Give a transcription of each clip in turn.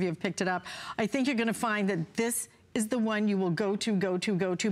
you have picked it up. I think you're gonna find that this is the one you will go to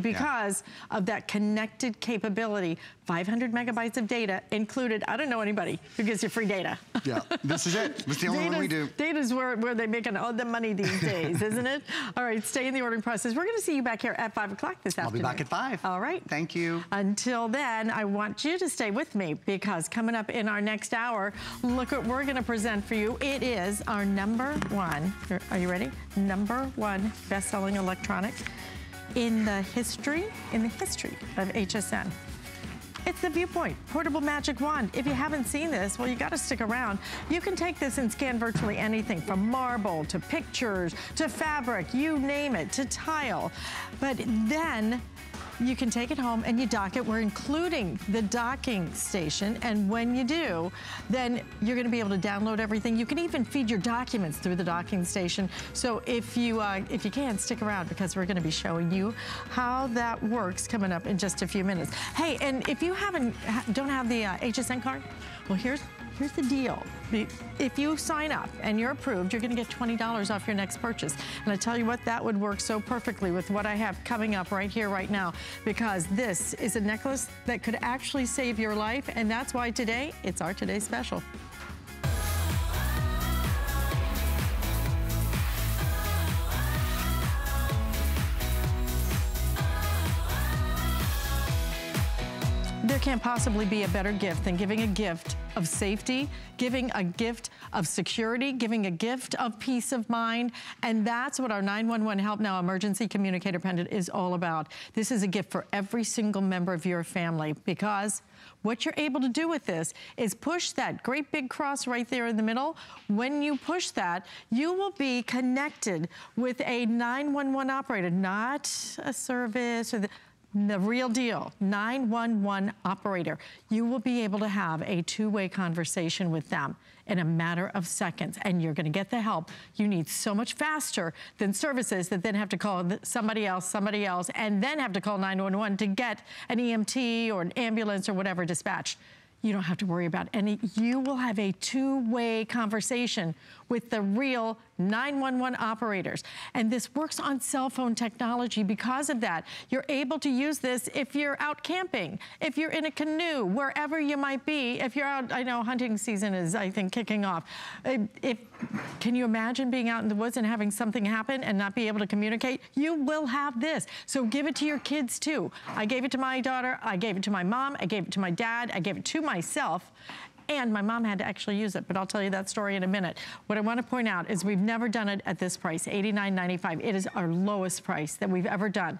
because of that connected capability. 500 megabytes of data included. I don't know anybody who gives you free data. Yeah, this is it. This is the only one we do. Data's where they make all the money these days, isn't it? All right, stay in the ordering process. We're gonna see you back here at 5 o'clock this afternoon. I'll be back at 5. All right. Thank you. Until then, I want you to stay with me because coming up in our next hour, look what we're gonna present for you. It is our #1, are you ready? #1 best-selling electronics in the history of HSN. It's the Viewpoint Portable Magic Wand. If you haven't seen this, well, you gotta stick around. You can take this and scan virtually anything from marble to pictures to fabric, you name it, to tile. But then you can take it home and you dock it. We're including the docking station, and when you do, then you're gonna be able to download everything. You can even feed your documents through the docking station. So if you can, stick around because we're gonna be showing you how that works coming up in just a few minutes. Hey, and if you don't have the HSN card, well, here's the deal. If you sign up and you're approved, you're gonna get $20 off your next purchase. And I tell you what, that would work so perfectly with what I have coming up right here, right now, because this is a necklace that could actually save your life. And that's why today, it's our Today Special. There can't possibly be a better gift than giving a gift of safety, giving a gift of security, giving a gift of peace of mind. And that's what our 911 Help Now Emergency Communicator Pendant is all about. This is a gift for every single member of your family because what you're able to do with this is push that great big cross right there in the middle. When you push that, you will be connected with a 911 operator, not a service or the real deal, 911 operator. You will be able to have a two-way conversation with them in a matter of seconds, and you're gonna get the help you need so much faster than services that then have to call somebody else, and then have to call 911 to get an EMT or an ambulance or whatever dispatched. You don't have to worry about any. You will have a two-way conversation with the real 911 operators. And this works on cell phone technology. Because of that, you're able to use this if you're out camping, if you're in a canoe, wherever you might be. If you're out, I know hunting season is, I think, kicking off. Can you imagine being out in the woods and having something happen and not be able to communicate? You will have this. So give it to your kids too. I gave it to my daughter, I gave it to my mom, I gave it to my dad, I gave it to myself. And my mom had to actually use it, but I'll tell you that story in a minute. What I want to point out is we've never done it at this price, $89.95. It is our lowest price that we've ever done.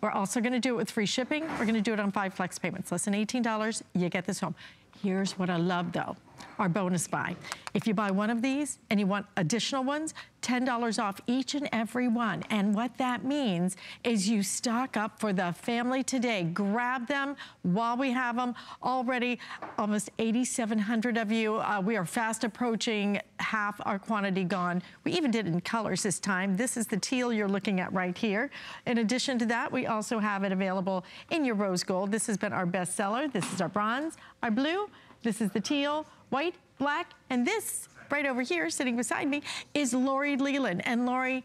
We're also going to do it with free shipping. We're going to do it on 5 flex payments. Less than $18, you get this home. Here's what I love though, our bonus buy. If you buy one of these and you want additional ones, $10 off each and every one. And what that means is you stock up for the family today. Grab them while we have them. Already almost 8,700 of you. We are fast approaching half our quantity gone. We even did it in colors this time. This is the teal you're looking at right here. In addition to that, we also have it available in your rose gold. This has been our best seller. This is our bronze, our blue. This is the teal, white, black, and this right over here sitting beside me is Lori Leland. And Lori,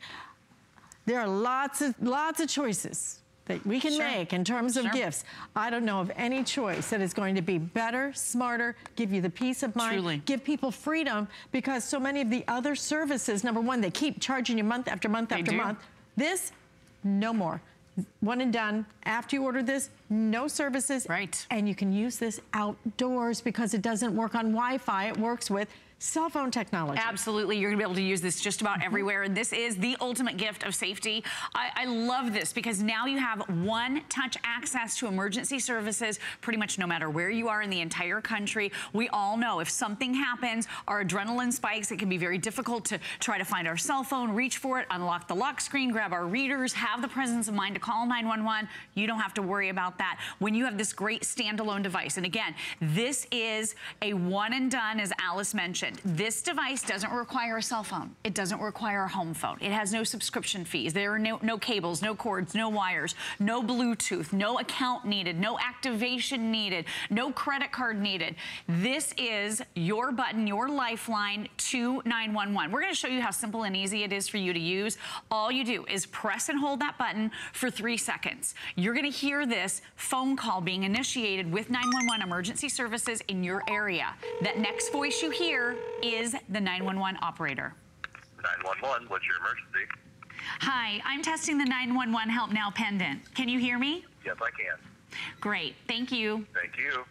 there are lots of choices that we can make in terms of gifts. I don't know of any choice that is going to be better, smarter, give you the peace of mind, give people freedom, because so many of the other services, number one, they keep charging you month after month after month. This, no more. One and done. After you order this, no services. Right. And you can use this outdoors because it doesn't work on Wi-Fi. It works with cell phone technology. Absolutely, you're gonna be able to use this just about everywhere. And this is the ultimate gift of safety. I love this because now you have one-touch access to emergency services pretty much no matter where you are in the entire country. We all know if something happens, our adrenaline spikes, it can be very difficult to try to find our cell phone, reach for it, unlock the lock screen, grab our readers, have the presence of mind to call 911. You don't have to worry about that when you have this great standalone device. And again, this is a one and done, as Alice mentioned. mentioned, this device doesn't require a cell phone. It doesn't require a home phone. It has no subscription fees. There are no cables, no cords, no wires, no Bluetooth, no account needed, no activation needed, no credit card needed. This is your button, your lifeline to 911. We're gonna show you how simple and easy it is for you to use. All you do is press and hold that button for 3 seconds. You're gonna hear this phone call being initiated with 911 emergency services in your area. That next voice you hear is the 911 operator. 911, what's your emergency? Hi, I'm testing the 911 Help Now pendant. Can you hear me? Yes, I can. Great, thank you. Thank you.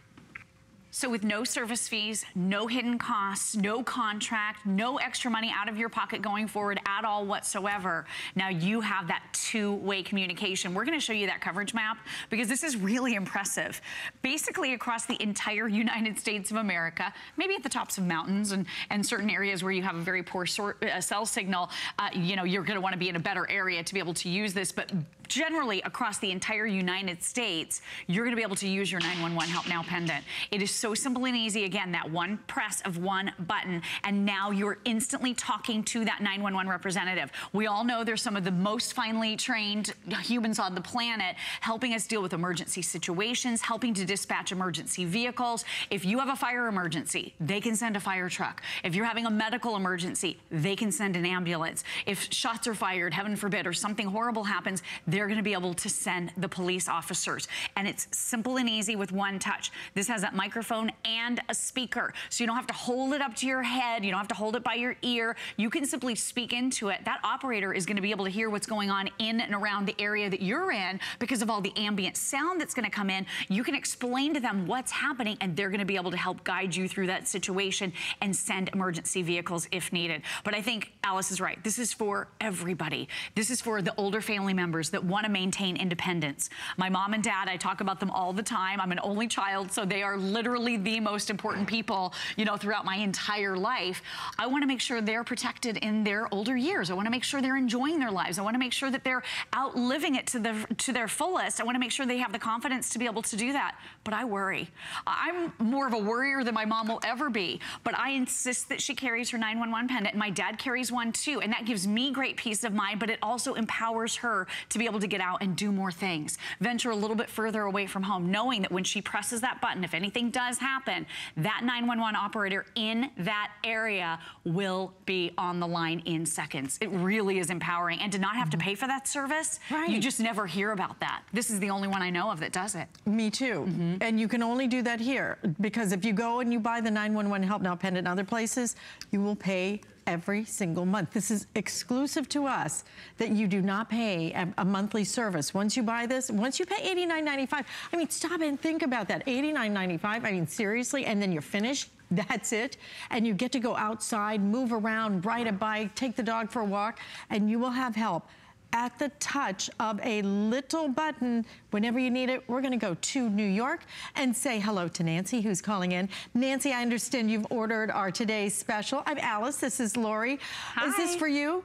So with no service fees, no hidden costs, no contract, no extra money out of your pocket going forward at all whatsoever, now you have that two-way communication. We're gonna show you that coverage map because this is really impressive. Basically across the entire United States of America, maybe at the tops of mountains and certain areas where you have a very poor cell signal, you know, you're gonna wanna be in a better area to be able to use this, but generally across the entire United States, you're gonna be able to use your 911 Help Now pendant. It is so simple and easy. Again, that one press of one button, and now you're instantly talking to that 911 representative. We all know there's some of the most finely trained humans on the planet helping us deal with emergency situations, helping to dispatch emergency vehicles. If you have a fire emergency, they can send a fire truck. If you're having a medical emergency, they can send an ambulance. If shots are fired, heaven forbid, or something horrible happens, they're gonna be able to send the police officers. And it's simple and easy with one touch. This has that microphone and a speaker. So you don't have to hold it up to your head. You don't have to hold it by your ear. You can simply speak into it. That operator is gonna be able to hear what's going on in and around the area that you're in because of all the ambient sound that's gonna come in. You can explain to them what's happening and they're gonna be able to help guide you through that situation and send emergency vehicles if needed. But I think Alice is right. This is for everybody. This is for the older family members that want to maintain independence. My mom and dad, I talk about them all the time. I'm an only child, so they are literally the most important people, you know, throughout my entire life. I want to make sure they're protected in their older years. I want to make sure they're enjoying their lives. I want to make sure that they're outliving it to their fullest. I want to make sure they have the confidence to be able to do that. But I worry. I'm more of a worrier than my mom will ever be, but I insist that she carries her 911 pendant, and my dad carries one too, and that gives me great peace of mind, but it also empowers her to be able to get out and do more things, venture a little bit further away from home, knowing that when she presses that button, if anything does happen, that 911 operator in that area will be on the line in seconds. It really is empowering, and to not have to pay for that service, you just never hear about that. This is the only one I know of that does it. Me too. And you can only do that here, because if you go and you buy the 911 Help Now pendant in other places, you will pay every single month. This is exclusive to us, that you do not pay a monthly service. Once you buy this, once you pay $89.95, I mean, stop and think about that. $89.95, I mean, seriously, and then you're finished. That's it. And you get to go outside, move around, ride a bike, take the dog for a walk, and you will have help at the touch of a little button. Whenever you need it, we're gonna go to New York and say hello to Nancy, who's calling in. Nancy, I understand you've ordered our today's special. I'm Alice, this is Lori. Hi. Is this for you?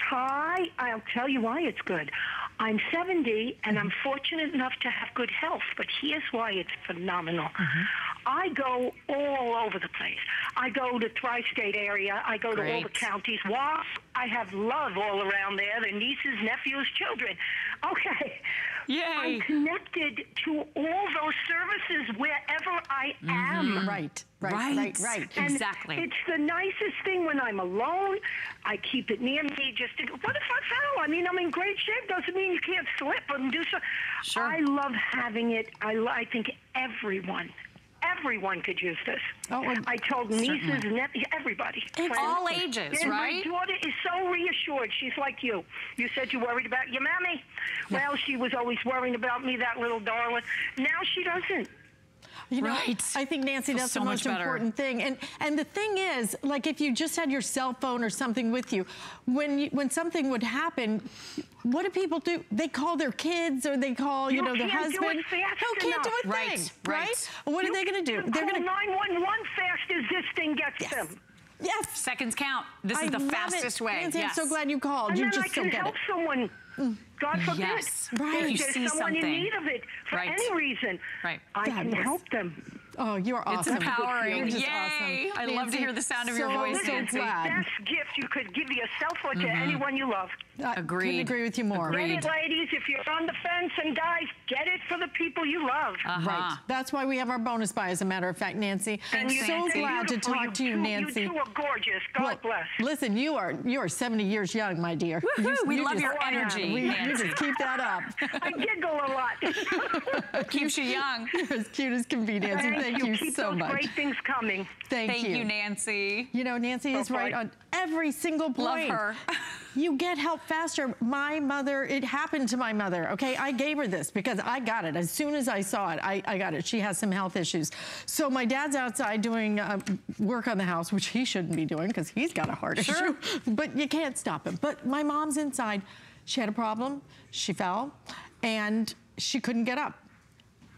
Hi, I'll tell you why it's good. I'm 70 and I'm fortunate enough to have good health, but here's why it's phenomenal. I go all over the place. I go to tri-state area. I go to all the counties. Wow, I have love all around there. Their nieces, nephews, children. Okay. Yay. I'm connected to all those services wherever I am. Right. And exactly. It's the nicest thing when I'm alone. I keep it near me. Just what if I fell? I mean, I'm in great shape. Doesn't mean you can't slip and do so. Sure. I love having it. I think everyone could use this. I told nieces, nephews, everybody. All ages, and right? My daughter is so reassured. She's like you. You said you worried about your mammy. Well, she was always worrying about me, that little darling. Now she doesn't. You know, I think, Nancy, that's the most important thing. And the thing is, like, if you just had your cell phone or something with you, when something would happen, what do people do? They call their kids, or they call, you know, their husband. Who can't do a thing, right? What are they going to do? They're going to 911 fast as this thing gets them. Yes. Seconds count. This is the fastest way. Nancy, I'm so glad you called. And you then just I can help someone. God forbid. Yes. Right. You There's see someone something in need of it for any reason. Right. I can help them. Oh, you're awesome. It's empowering. You're just Yay! awesome. I love to hear the sound of your voice, so Nancy. glad. Best gift you could give yourself or to anyone you love. Agreed. Couldn't agree with you more. Get it, ladies. If you're on the fence, and guys, get it for the people you love. Right. That's why we have our bonus buy, as a matter of fact, Nancy. And I'm so glad to talk to you, Nancy. You two are gorgeous. God bless. Listen, you are 70 years young, my dear. We love your energy, You just keep that up. I giggle a lot. Keeps you young. You're as cute as can be, Nancy. Thank you Keep so those much. great things coming. Thank you. Thank you, Nancy. You know, Nancy is right on every single point. Love her. You get help faster. My mother, it happened to my mother, okay? I gave her this because I got it. As soon as I saw it, I got it. She has some health issues. So my dad's outside doing work on the house, which he shouldn't be doing because he's got a heart issue. But you can't stop him. But my mom's inside. She had a problem. She fell, and she couldn't get up.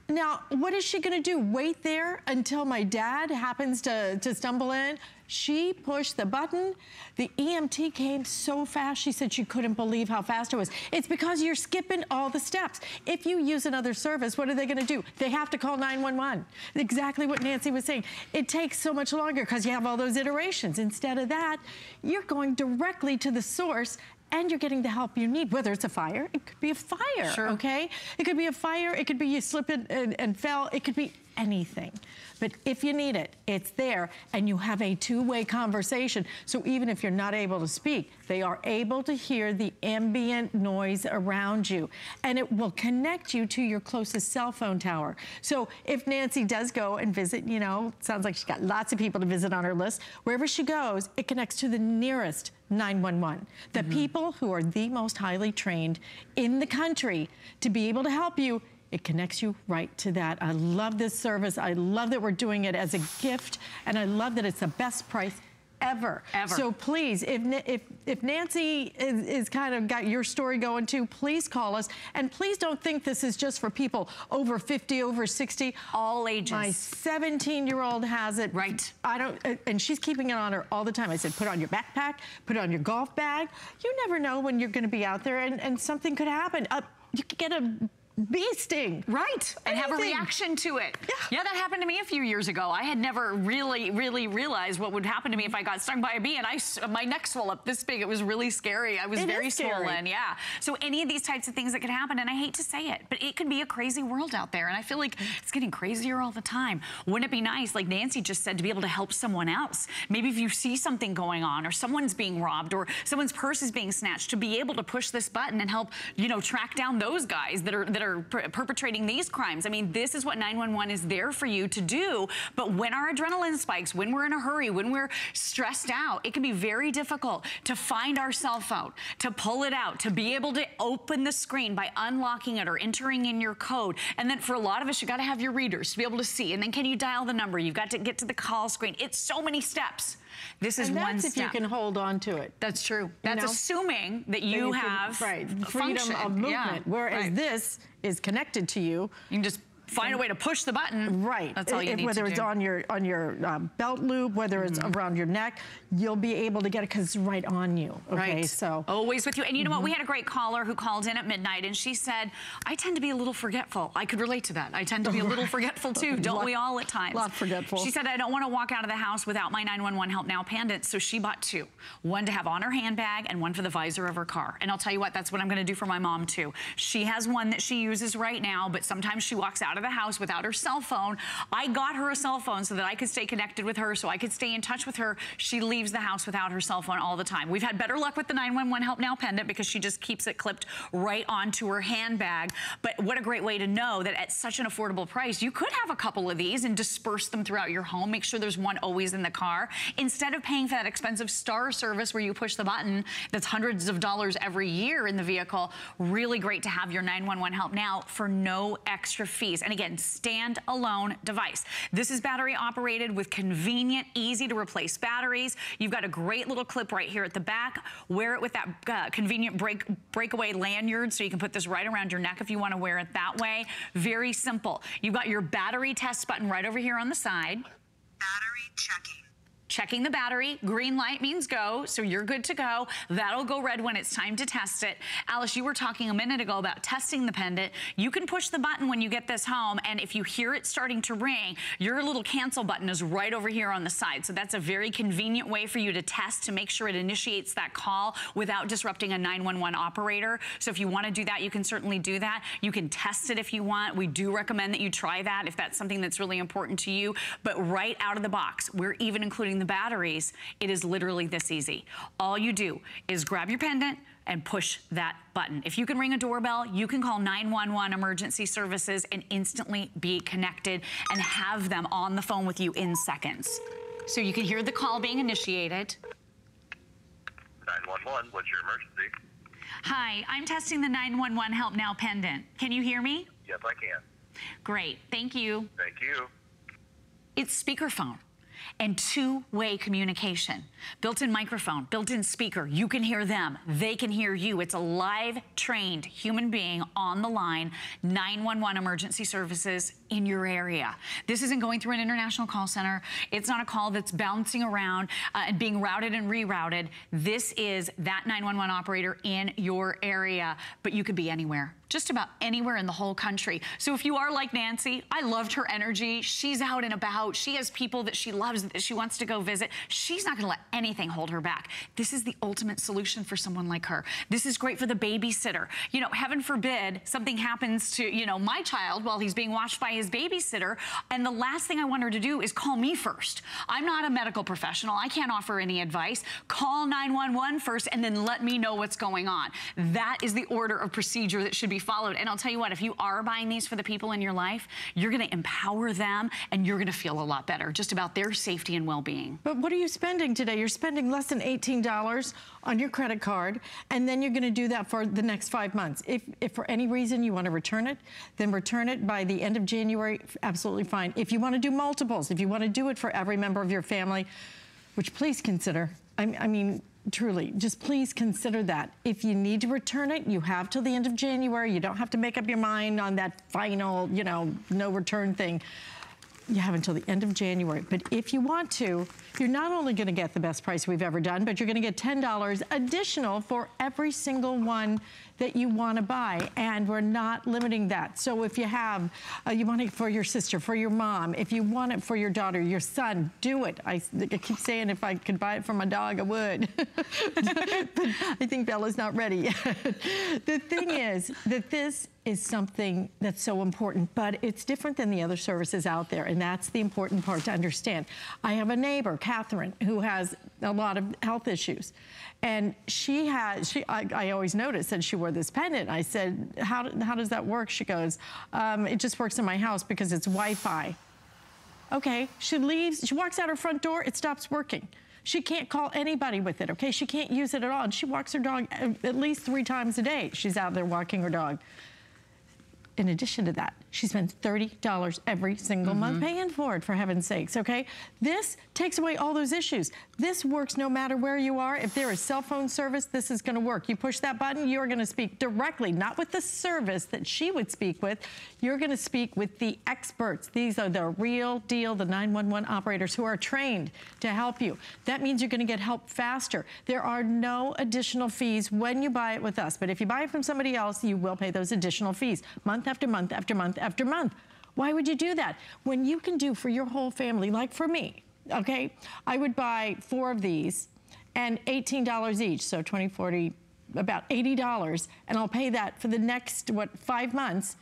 Now, what is she gonna do? Wait there until my dad happens to stumble in? She pushed the button. The EMT came so fast, she said she couldn't believe how fast it was. It's because you're skipping all the steps. If you use another service, what are they gonna do? They have to call 911. Exactly what Nancy was saying. It takes so much longer because you have all those iterations. Instead of that, you're going directly to the source, and you're getting the help you need, whether it's a fire. It could be a fire, okay? It could be a fire. It could be you slip and fell. It could be anything. But if you need it, it's there, and you have a two-way conversation. So even if you're not able to speak, they are able to hear the ambient noise around you, and it will connect you to your closest cell phone tower. So if Nancy does go and visit, you know, sounds like she's got lots of people to visit on her list, wherever she goes, it connects to the nearest 911. The people who are the most highly trained in the country to be able to help you. It connects you right to that. I love this service. I love that we're doing it as a gift, and I love that it's the best price ever. So please, if Nancy is kind of got your story going too, please call us. And please don't think this is just for people over 50, over 60. All ages. My 17-year-old has it. Right. I don't, and she's keeping it on her all the time. I said, put it on your backpack, put it on your golf bag. You never know when you're gonna be out there and something could happen. You could get a bee sting. Right, and have a reaction to it. Yeah, that happened to me a few years ago. I had never really realized what would happen to me if I got stung by a bee, and my neck swelled up this big. It was really scary. I was very swollen, yeah. So any of these types of things that could happen, and I hate to say it, but it could be a crazy world out there, and I feel like it's getting crazier all the time. Wouldn't it be nice, like Nancy just said, to be able to help someone else? Maybe if you see something going on, or someone's being robbed, or someone's purse is being snatched, to be able to push this button and help, you know, track down those guys that are perpetrating these crimes. I mean, this is what 911 is there for you to do. But when our adrenaline spikes, when we're in a hurry, when we're stressed out, it can be very difficult to find our cell phone, to pull it out, to be able to open the screen by unlocking it or entering in your code. And then for a lot of us, you got to have your readers to be able to see. And then can you dial the number? You've got to get to the call screen. It's so many steps. This is one step. If you can hold on to it. That's true. That's assuming that you have freedom of movement. Whereas this is connected to you. You can just find a way to push the button. Right. That's all you need to do. Whether it's on your belt loop, whether it's around your neck, you'll be able to get it because it's right on you. Okay, right. So always with you. And you know what? We had a great caller who called in at midnight, and she said, I tend to be a little forgetful. I could relate to that. I tend to be a little forgetful too. Don't we all at times? A lot forgetful. She said, I don't want to walk out of the house without my 911 Help Now pendant. So she bought two. One to have on her handbag and one for the visor of her car. And I'll tell you what, that's what I'm going to do for my mom too. She has one that she uses right now, but sometimes she walks out of the house without her cell phone. I got her a cell phone so that I could stay connected with her, so I could stay in touch with her. She leaves the house without her cell phone all the time. We've had better luck with the 911 Help Now pendant because she just keeps it clipped right onto her handbag. But what a great way to know that at such an affordable price, you could have a couple of these and disperse them throughout your home. Make sure there's one always in the car. Instead of paying for that expensive star service where you push the button that's hundreds of dollars every year in the vehicle, really great to have your 911 Help Now for no extra fees. And again, stand-alone device. This is battery operated with convenient, easy to replace batteries. You've got a great little clip right here at the back. Wear it with that convenient breakaway lanyard, so you can put this right around your neck if you want to wear it that way. Very simple. You've got your battery test button right over here on the side. Battery checking. checking the battery. Green light means go, so you're good to go. That'll go red when it's time to test it. Alice, you were talking a minute ago about testing the pendant. You can push the button when you get this home, and if you hear it starting to ring, your little cancel button is right over here on the side. So that's a very convenient way for you to test to make sure it initiates that call without disrupting a 911 operator. So if you want to do that, you can certainly do that. You can test it if you want. We do recommend that you try that if that's something that's really important to you. But right out of the box, we're even including the batteries. It is literally this easy. All you do is grab your pendant and push that button. If you can ring a doorbell, you can call 911 emergency services and instantly be connected and have them on the phone with you in seconds. So you can hear the call being initiated. 911, what's your emergency? Hi, I'm testing the 911 Help Now pendant. Can you hear me? Yes, I can. Great, thank you. Thank you. It's speakerphone and two-way communication. Built-in microphone, built-in speaker. You can hear them, they can hear you. It's a live trained human being on the line, 911 emergency services in your area. This isn't going through an international call center. It's not a call that's bouncing around and being routed and rerouted. This is that 911 operator in your area, but you could be anywhere. Just about anywhere in the whole country. So if you are like Nancy, I loved her energy. She's out and about. She has people that she loves, that she wants to go visit. She's not gonna let anything hold her back. This is the ultimate solution for someone like her. This is great for the babysitter. You know, heaven forbid something happens to, you know, my child while he's being watched by his babysitter, and the last thing I want her to do is call me first. I'm not a medical professional. I can't offer any advice. Call 911 first and then let me know what's going on. That is the order of procedure that should be followed. And I'll tell you what, if you are buying these for the people in your life, you're gonna empower them and you're gonna feel a lot better just about their safety and well-being. But what are you spending today? You're spending less than $18 on your credit card, and then you're gonna do that for the next 5 months. If for any reason you wanna return it, then return it by the end of January, absolutely fine. If you wanna do multiples, if you wanna do it for every member of your family, which please consider, I mean, truly, just please consider that. If you need to return it, you have till the end of January. You don't have to make up your mind on that final, you know, no return thing. You have until the end of January. But if you want to, you're not only gonna get the best price we've ever done, but you're gonna get $10 additional for every single one that you wanna buy, and we're not limiting that. So if you have, you want it for your sister, for your mom, if you want it for your daughter, your son, do it. I keep saying if I could buy it for my dog, I would. But I think Bella's not ready yet. The thing is that this is something that's so important, but it's different than the other services out there, and that's the important part to understand. I have a neighbor, Catherine, who has a lot of health issues, and I always noticed that she wore this pendant. I said, how does that work? She goes, it just works in my house because it's Wi-Fi. Okay, she leaves, she walks out her front door, it stops working. She can't call anybody with it, okay? She can't use it at all, and she walks her dog at least 3 times a day. She's out there walking her dog. In addition to that, she spends $30 every single month paying for it, for heaven's sakes, okay? This takes away all those issues. This works no matter where you are. If there is cell phone service, this is gonna work. You push that button, you're gonna speak directly, not with the service that she would speak with. You're gonna speak with the experts. These are the real deal, the 911 operators who are trained to help you. That means you're gonna get help faster. There are no additional fees when you buy it with us, but if you buy it from somebody else, you will pay those additional fees, month after month after month after month. Why would you do that? When you can do for your whole family, like for me, okay? I would buy 4 of these and $18 each, so 20, 40, about $80, and I'll pay that for the next, 5 months,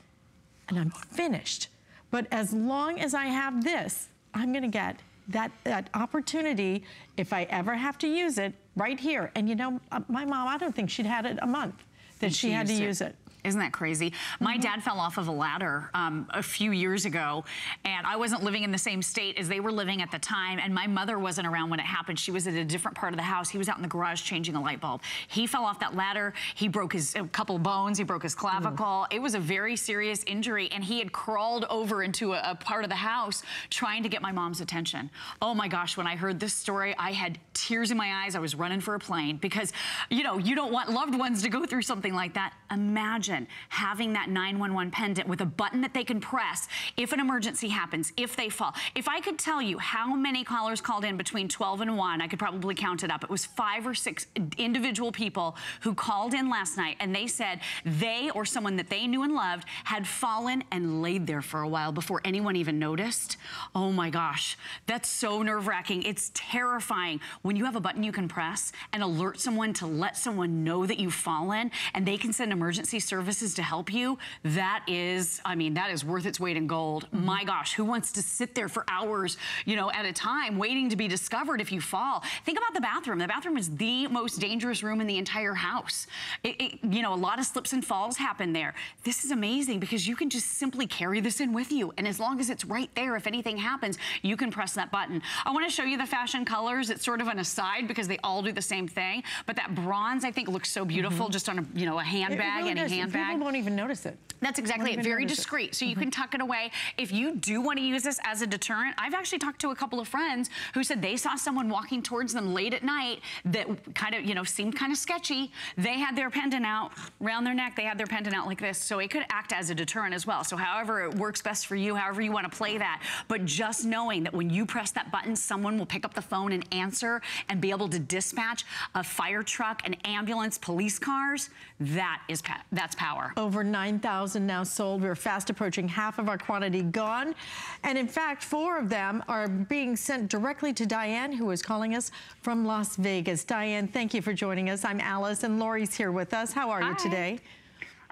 and I'm finished. But as long as I have this, I'm gonna get that opportunity, if I ever have to use it, right here. And you know, my mom, I don't think she'd had it a month that she had to use it. Isn't that crazy? My dad fell off of a ladder a few years ago, and I wasn't living in the same state as they were living at the time, and my mother wasn't around when it happened. She was at a different part of the house. He was out in the garage changing a light bulb. He fell off that ladder. He broke a couple of bones. He broke his clavicle. It was a very serious injury, and he had crawled over into a part of the house trying to get my mom's attention. Oh my gosh, when I heard this story, I had tears in my eyes. I was running for a plane because, you know, you don't want loved ones to go through something like that. Imagine imagine having that 911 pendant with a button that they can press if an emergency happens, if they fall. If I could tell you how many callers called in between 12 and 1, I could probably count it up. It was 5 or 6 individual people who called in last night, and they said they or someone that they knew and loved had fallen and laid there for a while before anyone even noticed. Oh my gosh, that's so nerve-wracking. It's terrifying when you have a button you can press and alert someone to let someone know that you've fallen, and they can send emergency services to help you. That is, I mean, that is worth its weight in gold. My gosh, who wants to sit there for hours, you know, at a time waiting to be discovered if you fall? Think about the bathroom. The bathroom is the most dangerous room in the entire house. You know, a lot of slips and falls happen there. This is amazing because you can just simply carry this in with you, and as long as it's right there, if anything happens, you can press that button. I want to show you the fashion colors. It's sort of an aside because they all do the same thing, but that bronze I think looks so beautiful just on a, you know, a handbag, really any handbag. People won't even notice it. That's exactly it. Very discreet. So you can tuck it away. If you do want to use this as a deterrent, I've actually talked to a couple of friends who said they saw someone walking towards them late at night that kind of, you know, seemed kind of sketchy. They had their pendant out around their neck. They had their pendant out like this. So it could act as a deterrent as well. So however it works best for you, however you want to play that. But just knowing that when you press that button, someone will pick up the phone and answer and be able to dispatch a fire truck, an ambulance, police cars, that's power. Over 9,000 now sold. We're fast approaching half of our quantity gone. And in fact, 4 of them are being sent directly to Diane, who is calling us from Las Vegas. Diane, thank you for joining us. I'm Alice, and Lori's here with us. How are you today?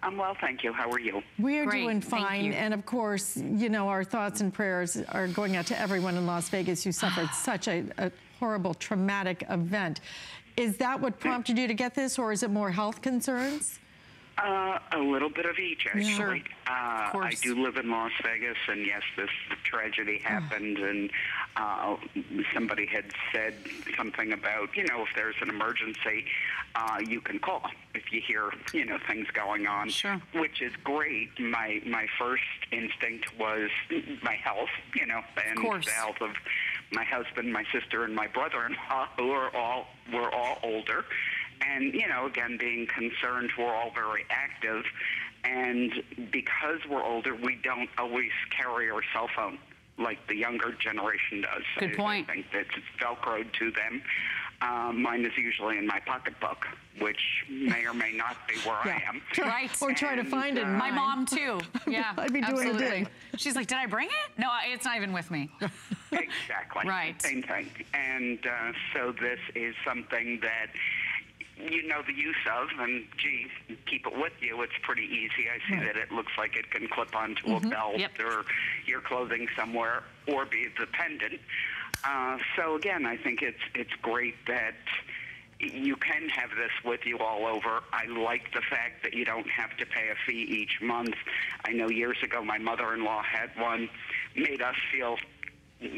I'm well, thank you. How are you? We're doing fine. And of course, you know, our thoughts and prayers are going out to everyone in Las Vegas who suffered such a horrible, traumatic event. Is that what prompted you to get this, or is it more health concerns? A little bit of each, actually. I do live in Las Vegas, and yes, this tragedy happened, and somebody had said something about, you know, if there's an emergency, you can call if you hear, you know, things going on, which is great. My first instinct was my health, you know, and the health of my husband, my sister, and my brother-in-law, who were all older. And, you know, again, being concerned, we're all very active. And because we're older, we don't always carry our cell phone like the younger generation does. Good point. I think that it's Velcroed to them. Mine is usually in my pocketbook, which may or may not be where I am. Right. Or try to find it. My mom, too. Yeah, I'd be doing it too. She's like, did I bring it? No, it's not even with me. Exactly. Right. Same thing. And so this is something that you know the use of, and gee, keep it with you. It's pretty easy. I see that it looks like it can clip onto a belt or your clothing somewhere, or be the pendant. So again, I think it's great that you can have this with you all over. I like the fact that you don't have to pay a fee each month. I know years ago my mother-in-law had one, made us feel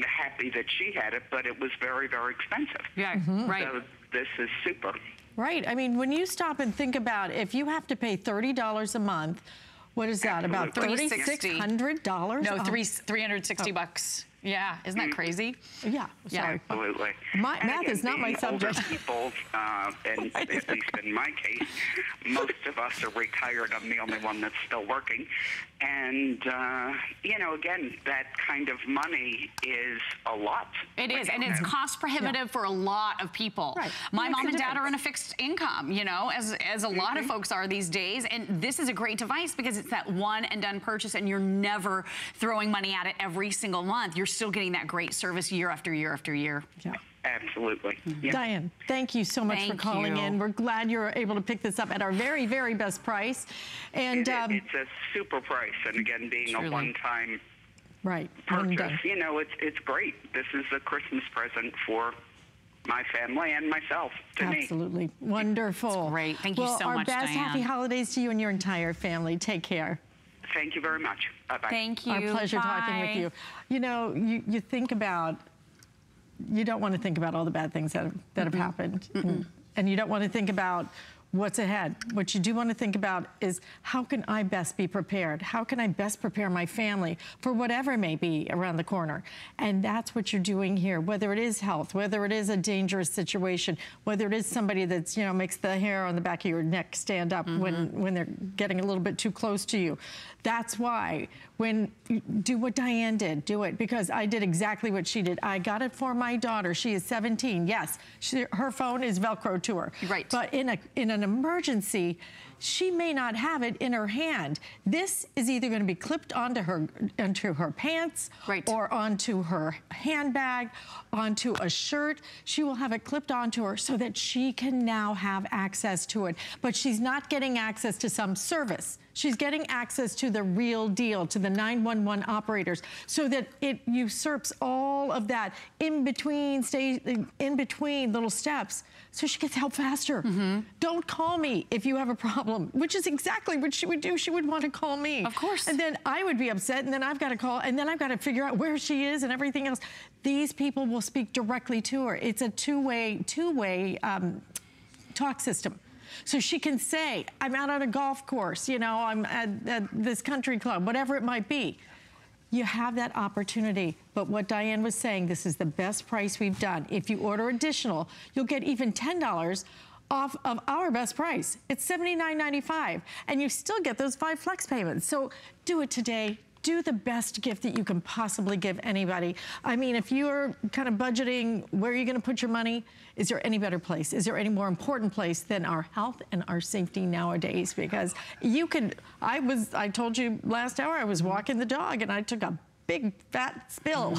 happy that she had it, but it was very, very expensive. Yeah, right. So this is super. Right. I mean, when you stop and think about if you have to pay $30 a month, what is that? About $3,600? No, $360 bucks. Yeah, isn't that crazy? Yeah, sorry. Absolutely. Math is not my subject. Older people, and at least in my case, most of us are retired. I'm the only one that's still working. And, you know, again, that kind of money is a lot. It is, and it's cost prohibitive for a lot of people. Right. My mom and dad are in a fixed income, you know, as a lot of folks are these days. And this is a great device because it's that one and done purchase, and you're never throwing money at it every single month. You're still getting that great service year after year after year. Yeah. Absolutely. Yeah. Diane, thank you so much for calling in. We're glad you're able to pick this up at our very, very best price. And it's a super price. And again, being a one-time purchase, you know, it's great. This is a Christmas present for my family and myself, to me. Absolutely. Wonderful. It's great. Thank you so much, Our best Diane. happy holidays to you and your entire family. Take care. Thank you very much. Bye-bye. Thank you. Our pleasure talking with you. You know, you think about, you don't want to think about all the bad things that have happened. And you don't want to think about what's ahead. What you do want to think about is, how can I best be prepared? How can I best prepare my family for whatever may be around the corner? And that's what you're doing here, whether it is health, whether it is a dangerous situation, whether it is somebody that's, you know, makes the hair on the back of your neck stand up when they're getting a little bit too close to you. That's why when you do what Diane did, do it, because I did exactly what she did. I got it for my daughter. She is 17. Yes, her phone is Velcro to her. Right. But in an emergency, she may not have it in her hand. This is either going to be clipped onto her pants, right, or onto her handbag, onto a shirt. She will have it clipped onto her so that she can now have access to it. But she's not getting access to some service. She's getting access to the real deal, to the 911 operators, so that it usurps all of that in between little steps, so she gets help faster. Don't call me if you have a problem, which is exactly what she would do. She would want to call me. Of course. And then I would be upset, and then I've got to call, and then I've got to figure out where she is and everything else. These people will speak directly to her. It's a two-way talk system. So she can say, I'm out on a golf course, you know, I'm at this country club, whatever it might be. You have that opportunity. But what Diane was saying, this is the best price we've done. If you order additional, you'll get even $10 off of our best price. It's $79.95, and you still get those 5 flex payments. So do it today. Do the best gift that you can possibly give anybody. I mean, if you're kind of budgeting where you're going to put your money, is there any better place? Is there any more important place than our health and our safety nowadays? Because you could, I told you last hour, I was walking the dog and I took a big fat spill.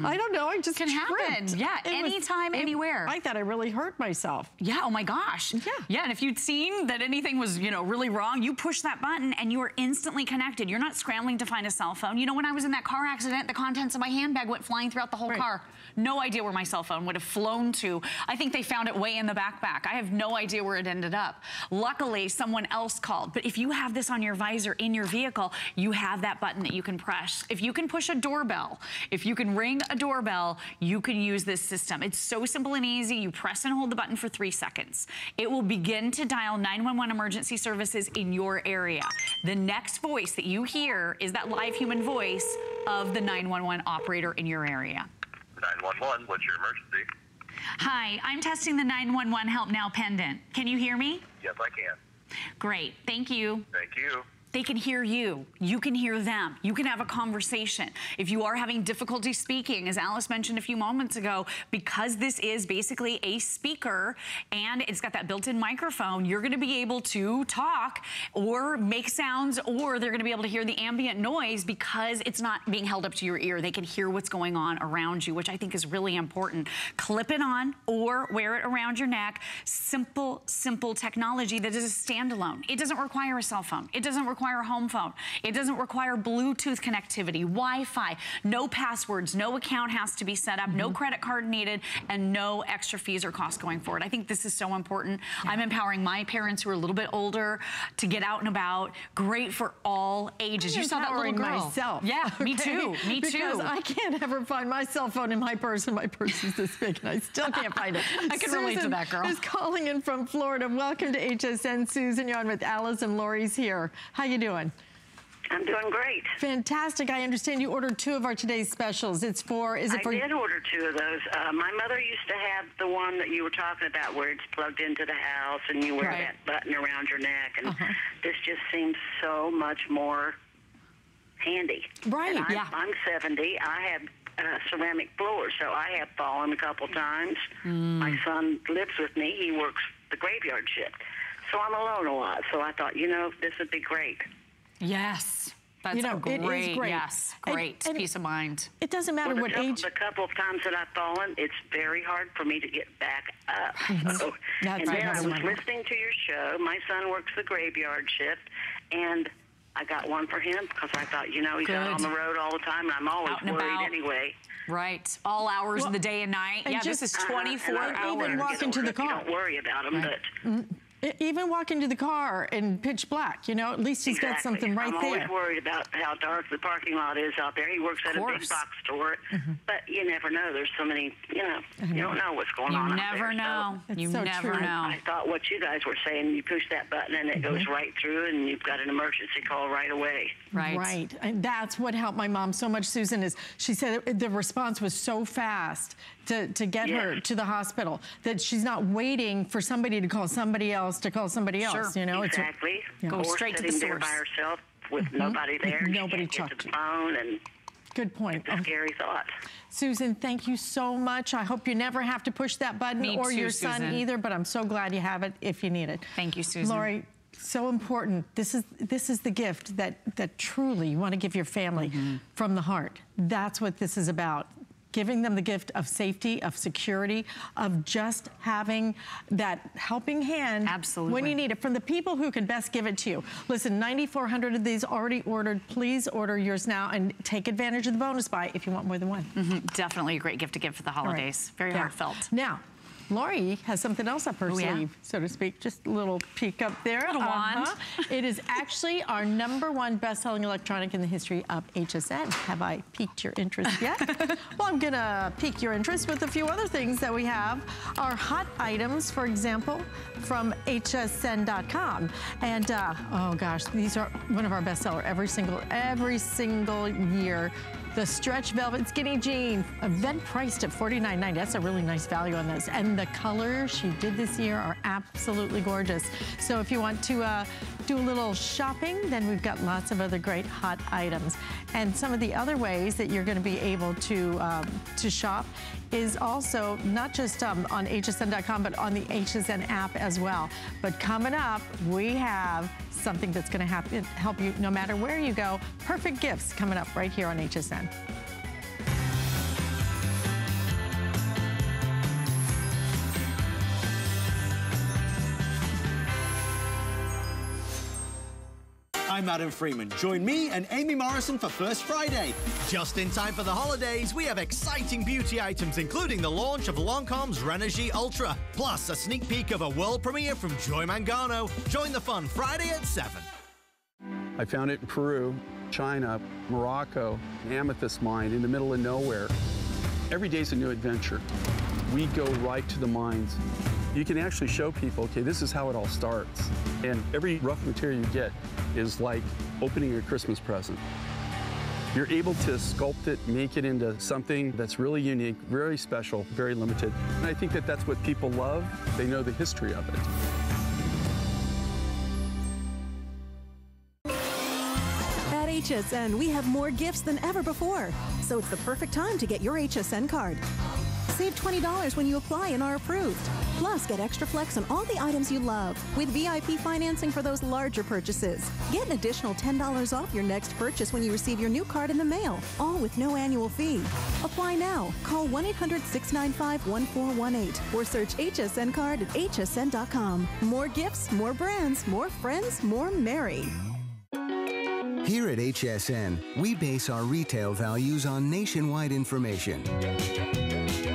I don't know, I just can happen. Yeah, anytime, anywhere. I thought I really hurt myself. Yeah, oh my gosh. Yeah. Yeah, and if you'd seen that anything was, you know, really wrong, you push that button and you are instantly connected. You're not scrambling to find a cell phone. You know, when I was in that car accident, the contents of my handbag went flying throughout the whole car. No idea where my cell phone would have flown to. I think they found it way in the backpack. I have no idea where it ended up. Luckily, someone else called. But if you have this on your visor in your vehicle, you have that button that you can press. If you can push a doorbell, if you can ring a doorbell, you can use this system. It's so simple and easy. You press and hold the button for 3 seconds. It will begin to dial 911 emergency services in your area. The next voice that you hear is that live human voice of the 911 operator in your area. 911, what's your emergency? Hi, I'm testing the 911 Help Now pendant. Can you hear me? Yes, I can. Great, thank you. Thank you. They can hear you. You can hear them. You can have a conversation. If you are having difficulty speaking, as Alice mentioned a few moments ago, because this is basically a speaker and it's got that built-in microphone, you're gonna be able to talk or make sounds, or they're gonna be able to hear the ambient noise because it's not being held up to your ear. They can hear what's going on around you, which I think is really important. Clip it on or wear it around your neck. Simple, simple technology that is a standalone. It doesn't require a cell phone. It doesn't require a home phone. It doesn't require Bluetooth connectivity, Wi-Fi, no passwords, no account has to be set up, no credit card needed, and no extra fees or costs going forward. I think this is so important. I'm empowering my parents who are a little bit older to get out and about. Great for all ages. You saw that little girl. Myself. Yeah, okay? Me too. Me too. Because I can't ever find my cell phone in my purse, and my purse is this big, and I still can't find it. I can relate to that, girl. Susan is calling in from Florida. Welcome to HSN. Susan, you're on with Alice, and Lori's here. How you doing? I'm doing great. Fantastic. I understand you ordered 2 of our today's specials. It's for, I did order 2 of those. My mother used to have the one that you were talking about where it's plugged into the house and you wear that button around your neck. And this just seems so much more handy. Right, and I'm 70. I have ceramic floors, so I have fallen a couple times. My son lives with me. He works the graveyard shift. So I'm alone a lot. So I thought, you know, this would be great. Yes. That's great. It is great. Yes, great. And peace of mind. It doesn't matter what age. The couple of times that I've fallen, it's very hard for me to get back up. So, and then I was listening to your show. My son works the graveyard shift, and I got one for him because I thought, you know, he's out on the road all the time, and I'm always worried anyway. Right. All hours of the day and night. Yeah, this is 24 hours. Even walk into the car. You don't worry about them, but... Even walking to the car in pitch black, you know, at least he's got something right there. I'm always worried about how dark the parking lot is out there. He works at a big box store, but you never know. There's so many, you know, you don't know what's going on out there. You never know. You never know. I thought what you guys were saying, you push that button and it goes right through and you've got an emergency call right away. Right. And that's what helped my mom so much, Susan, is she said the response was so fast to get her to the hospital that she's not waiting for somebody to call somebody else to call somebody else. You know, exactly. Go straight to the source. There by herself with nobody there. Nobody she can't get to the phone and. Good point. It's a scary thought. Susan, thank you so much. I hope you never have to push that button, or your son either, but I'm so glad you have it if you need it. Thank you, Susan. Lori, so important. This is the gift that truly you want to give your family from the heart. That's what this is about. Giving them the gift of safety, of security, of just having that helping hand when you need it, from the people who can best give it to you. Listen, 9,400 of these already ordered. Please order yours now and take advantage of the bonus buy if you want more than one. Definitely a great gift to give for the holidays. Very heartfelt. Now, Lori has something else up her sleeve, so to speak. Just a little peek up there. Wand. It is actually our #1 best-selling electronic in the history of HSN. Have I piqued your interest yet? Well, I'm gonna pique your interest with a few other things that we have. Our hot items, for example, from HSN.com. And oh gosh, these are one of our bestseller every single year. The stretch velvet skinny jean, event priced at $49.90. That's a really nice value on this. And the colors she did this year are absolutely gorgeous. So if you want to do a little shopping, then we've got lots of other great hot items. And some of the other ways that you're going to be able to shop is also not just on hsn.com, but on the HSN app as well. But coming up, we have something that's going to help you no matter where you go. Perfect gifts coming up right here on HSN. I'm Adam Freeman. Join me and Amy Morrison for First Friday. Just in time for the holidays, we have exciting beauty items, including the launch of Lancome's Rénergie Ultra, plus a sneak peek of a world premiere from Joy Mangano. Join the fun Friday at 7. I found it in Peru, China, Morocco, an amethyst mine in the middle of nowhere. Every day's a new adventure. We go right to the mines. You can actually show people, okay, this is how it all starts. And every rough material you get is like opening a Christmas present. You're able to sculpt it, make it into something that's really unique, very special, very limited. And I think that that's what people love. They know the history of it. At HSN, we have more gifts than ever before. So it's the perfect time to get your HSN card. Save $20 when you apply and are approved. Plus, get extra flex on all the items you love with VIP financing for those larger purchases. Get an additional $10 off your next purchase when you receive your new card in the mail, all with no annual fee. Apply now. Call 1-800-695-1418 or search HSN card at hsn.com. More gifts, more brands, more friends, more merry. Here at HSN, we base our retail values on nationwide information.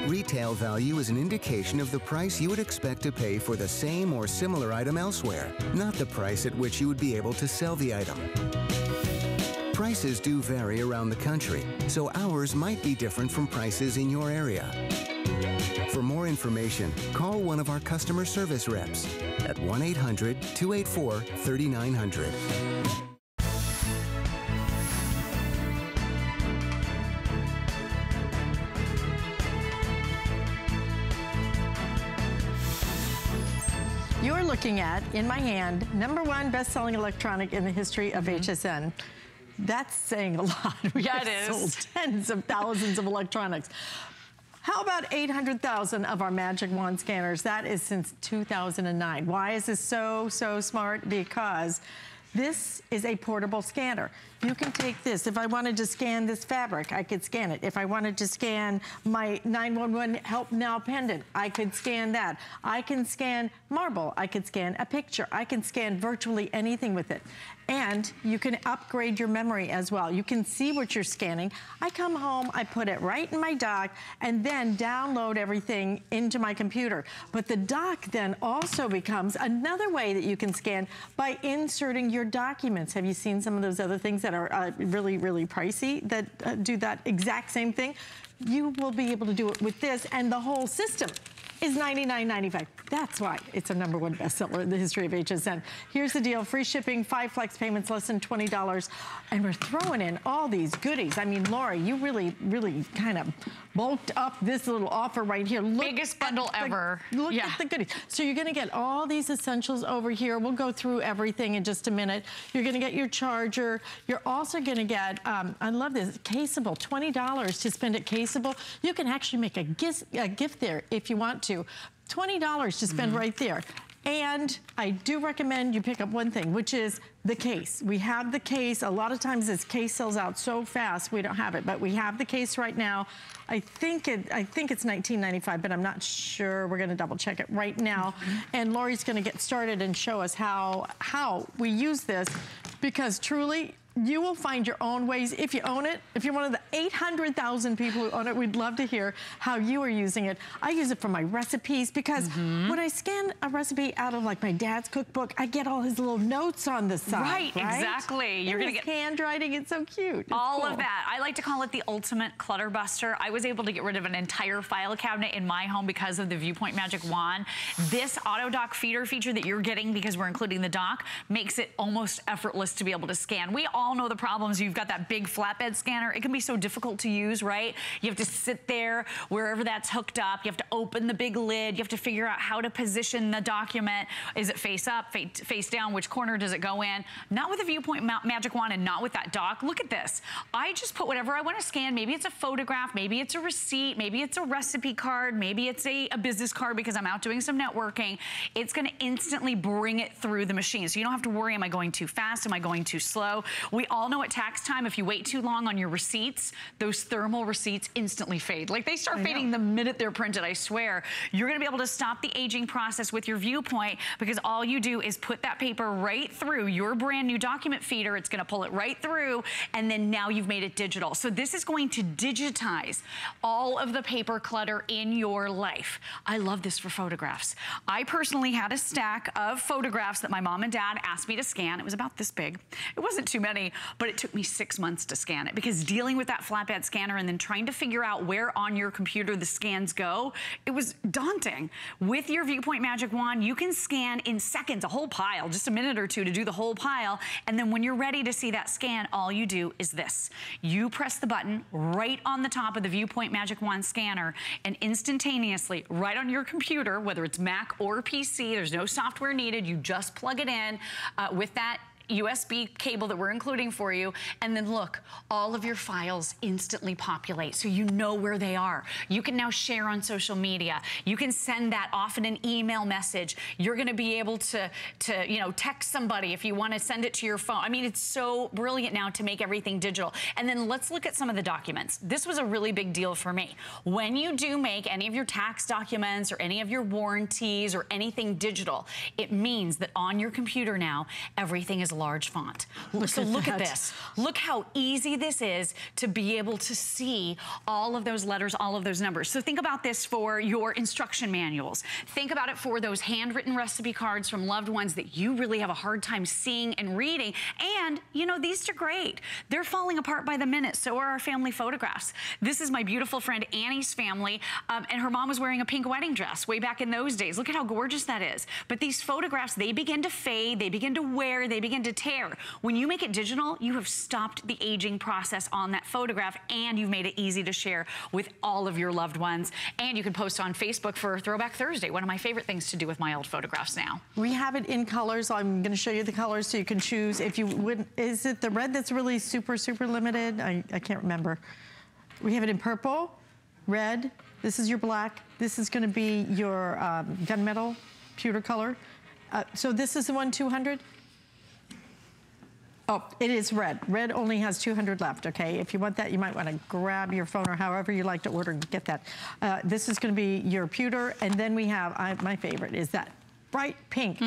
Retail value is an indication of the price you would expect to pay for the same or similar item elsewhere, not the price at which you would be able to sell the item. Prices do vary around the country, so ours might be different from prices in your area. For more information, call one of our customer service reps at 1-800-284-3900. You're looking at, in my hand, #1 best-selling electronic in the history of HSN. That's saying a lot. We have sold tens of thousands of electronics. How about 800,000 of our Magic Wand scanners? That is since 2009. Why is this so smart? Because This is a portable scanner. You can take this. If I wanted to scan this fabric, I could scan it. If I wanted to scan my 911 Help Now pendant, I could scan that. I can scan marble. I could scan a picture. I can scan virtually anything with it. And you can upgrade your memory as well. You can see what you're scanning. I come home, I put it right in my dock, and then download everything into my computer. But the dock then also becomes another way that you can scan by inserting your documents. Have you seen some of those other things that are really, really pricey that do that exact same thing? You will be able to do it with this, and the whole system is $99.95. That's why it's a #1 bestseller in the history of HSN. Here's the deal. Free shipping, 5 flex payments, less than $20. And we're throwing in all these goodies. I mean, Laura, you really, really kind of bulked up this little offer right here. Biggest bundle ever. Look at the goodies. So you're gonna get all these essentials over here. We'll go through everything in just a minute. You're gonna get your charger. You're also gonna get, I love this, Caseable, $20 to spend at Caseable. You can actually make a gift there if you want to. $20 to spend right there. And I do recommend you pick up one thing, which is the case. We have the case. A lot of times this case sells out so fast, we don't have it, but we have the case right now. I think it's $19.95, but I'm not sure. We're gonna double check it right now. And Lori's gonna get started and show us how we use this, because truly, you will find your own ways if you own it. If you're one of the 800,000 people who own it, we'd love to hear how you are using it. I use it for my recipes because when I scan a recipe out of like my dad's cookbook, I get all his little notes on the side. Right, exactly. You're gonna get handwriting. It's so cute. It's all cool. of that. I like to call it the ultimate clutter buster. I was able to get rid of an entire file cabinet in my home because of the Viewpoint Magic Wand. This auto dock feeder feature that you're getting, because we're including the dock, makes it almost effortless to be able to scan. We all know the problems. You've got that big flatbed scanner. It can be so difficult to use, right? You have to sit there wherever that's hooked up. You have to open the big lid. You have to figure out how to position the document. Is it face up, face down? Which corner does it go in? Not with the Viewpoint Magic Wand and not with that dock. Look at this. I just put whatever I want to scan. Maybe it's a photograph. Maybe it's a receipt. Maybe it's a recipe card. Maybe it's a business card because I'm out doing some networking. It's going to instantly bring it through the machine. So you don't have to worry, am I going too fast? Am I going too slow? We all know at tax time, if you wait too long on your receipts, those thermal receipts instantly fade. Like they start fading the minute they're printed, I swear. You're gonna be able to stop the aging process with your Viewpoint, because all you do is put that paper right through your brand new document feeder. It's gonna pull it right through, and then now you've made it digital. So this is going to digitize all of the paper clutter in your life. I love this for photographs. I personally had a stack of photographs that my mom and dad asked me to scan. It was about this big. It wasn't too many, but it took me 6 months to scan it, because dealing with that flatbed scanner and then trying to figure out where on your computer the scans go, it was daunting. With your Viewpoint Magic Wand, you can scan in seconds, a whole pile, just a minute or two to do the whole pile. And then when you're ready to see that scan, all you do is this. You press the button right on the top of the Viewpoint Magic Wand scanner, and instantaneously, right on your computer, whether it's Mac or PC, there's no software needed, you just plug it in with that USB cable that we're including for you, and then look, all of your files instantly populate, so you know where they are. You can now share on social media. You can send that off in an email message. You're gonna be able to text somebody if you wanna send it to your phone. I mean, it's so brilliant now to make everything digital. And then let's look at some of the documents. This was a really big deal for me. When you do make any of your tax documents or any of your warranties or anything digital, it means that on your computer now, everything is large font. So look at this. Look how easy this is to be able to see all of those letters, all of those numbers. So think about this for your instruction manuals. Think about it for those handwritten recipe cards from loved ones that you really have a hard time seeing and reading. And, you know, these are great. They're falling apart by the minute. So are our family photographs. This is my beautiful friend Annie's family, and her mom was wearing a pink wedding dress way back in those days. Look at how gorgeous that is. But these photographs, they begin to fade, they begin to wear, they begin to tear. When you make it digital, you have stopped the aging process on that photograph, and you've made it easy to share with all of your loved ones. And you can post on Facebook for Throwback Thursday, one of my favorite things to do with my old photographs now. We have it in colors. I'm going to show you the colors so you can choose. If you would, is it the red that's really super, super limited? I can't remember. We have it in purple, red. This is your black. This is going to be your gunmetal, pewter color. So this is the one 200? Oh, it is red. Red only has 200 left, okay? If you want that, you might want to grab your phone or however you like to order and get that. This is going to be your pewter, and then we have, my favorite is that bright pink.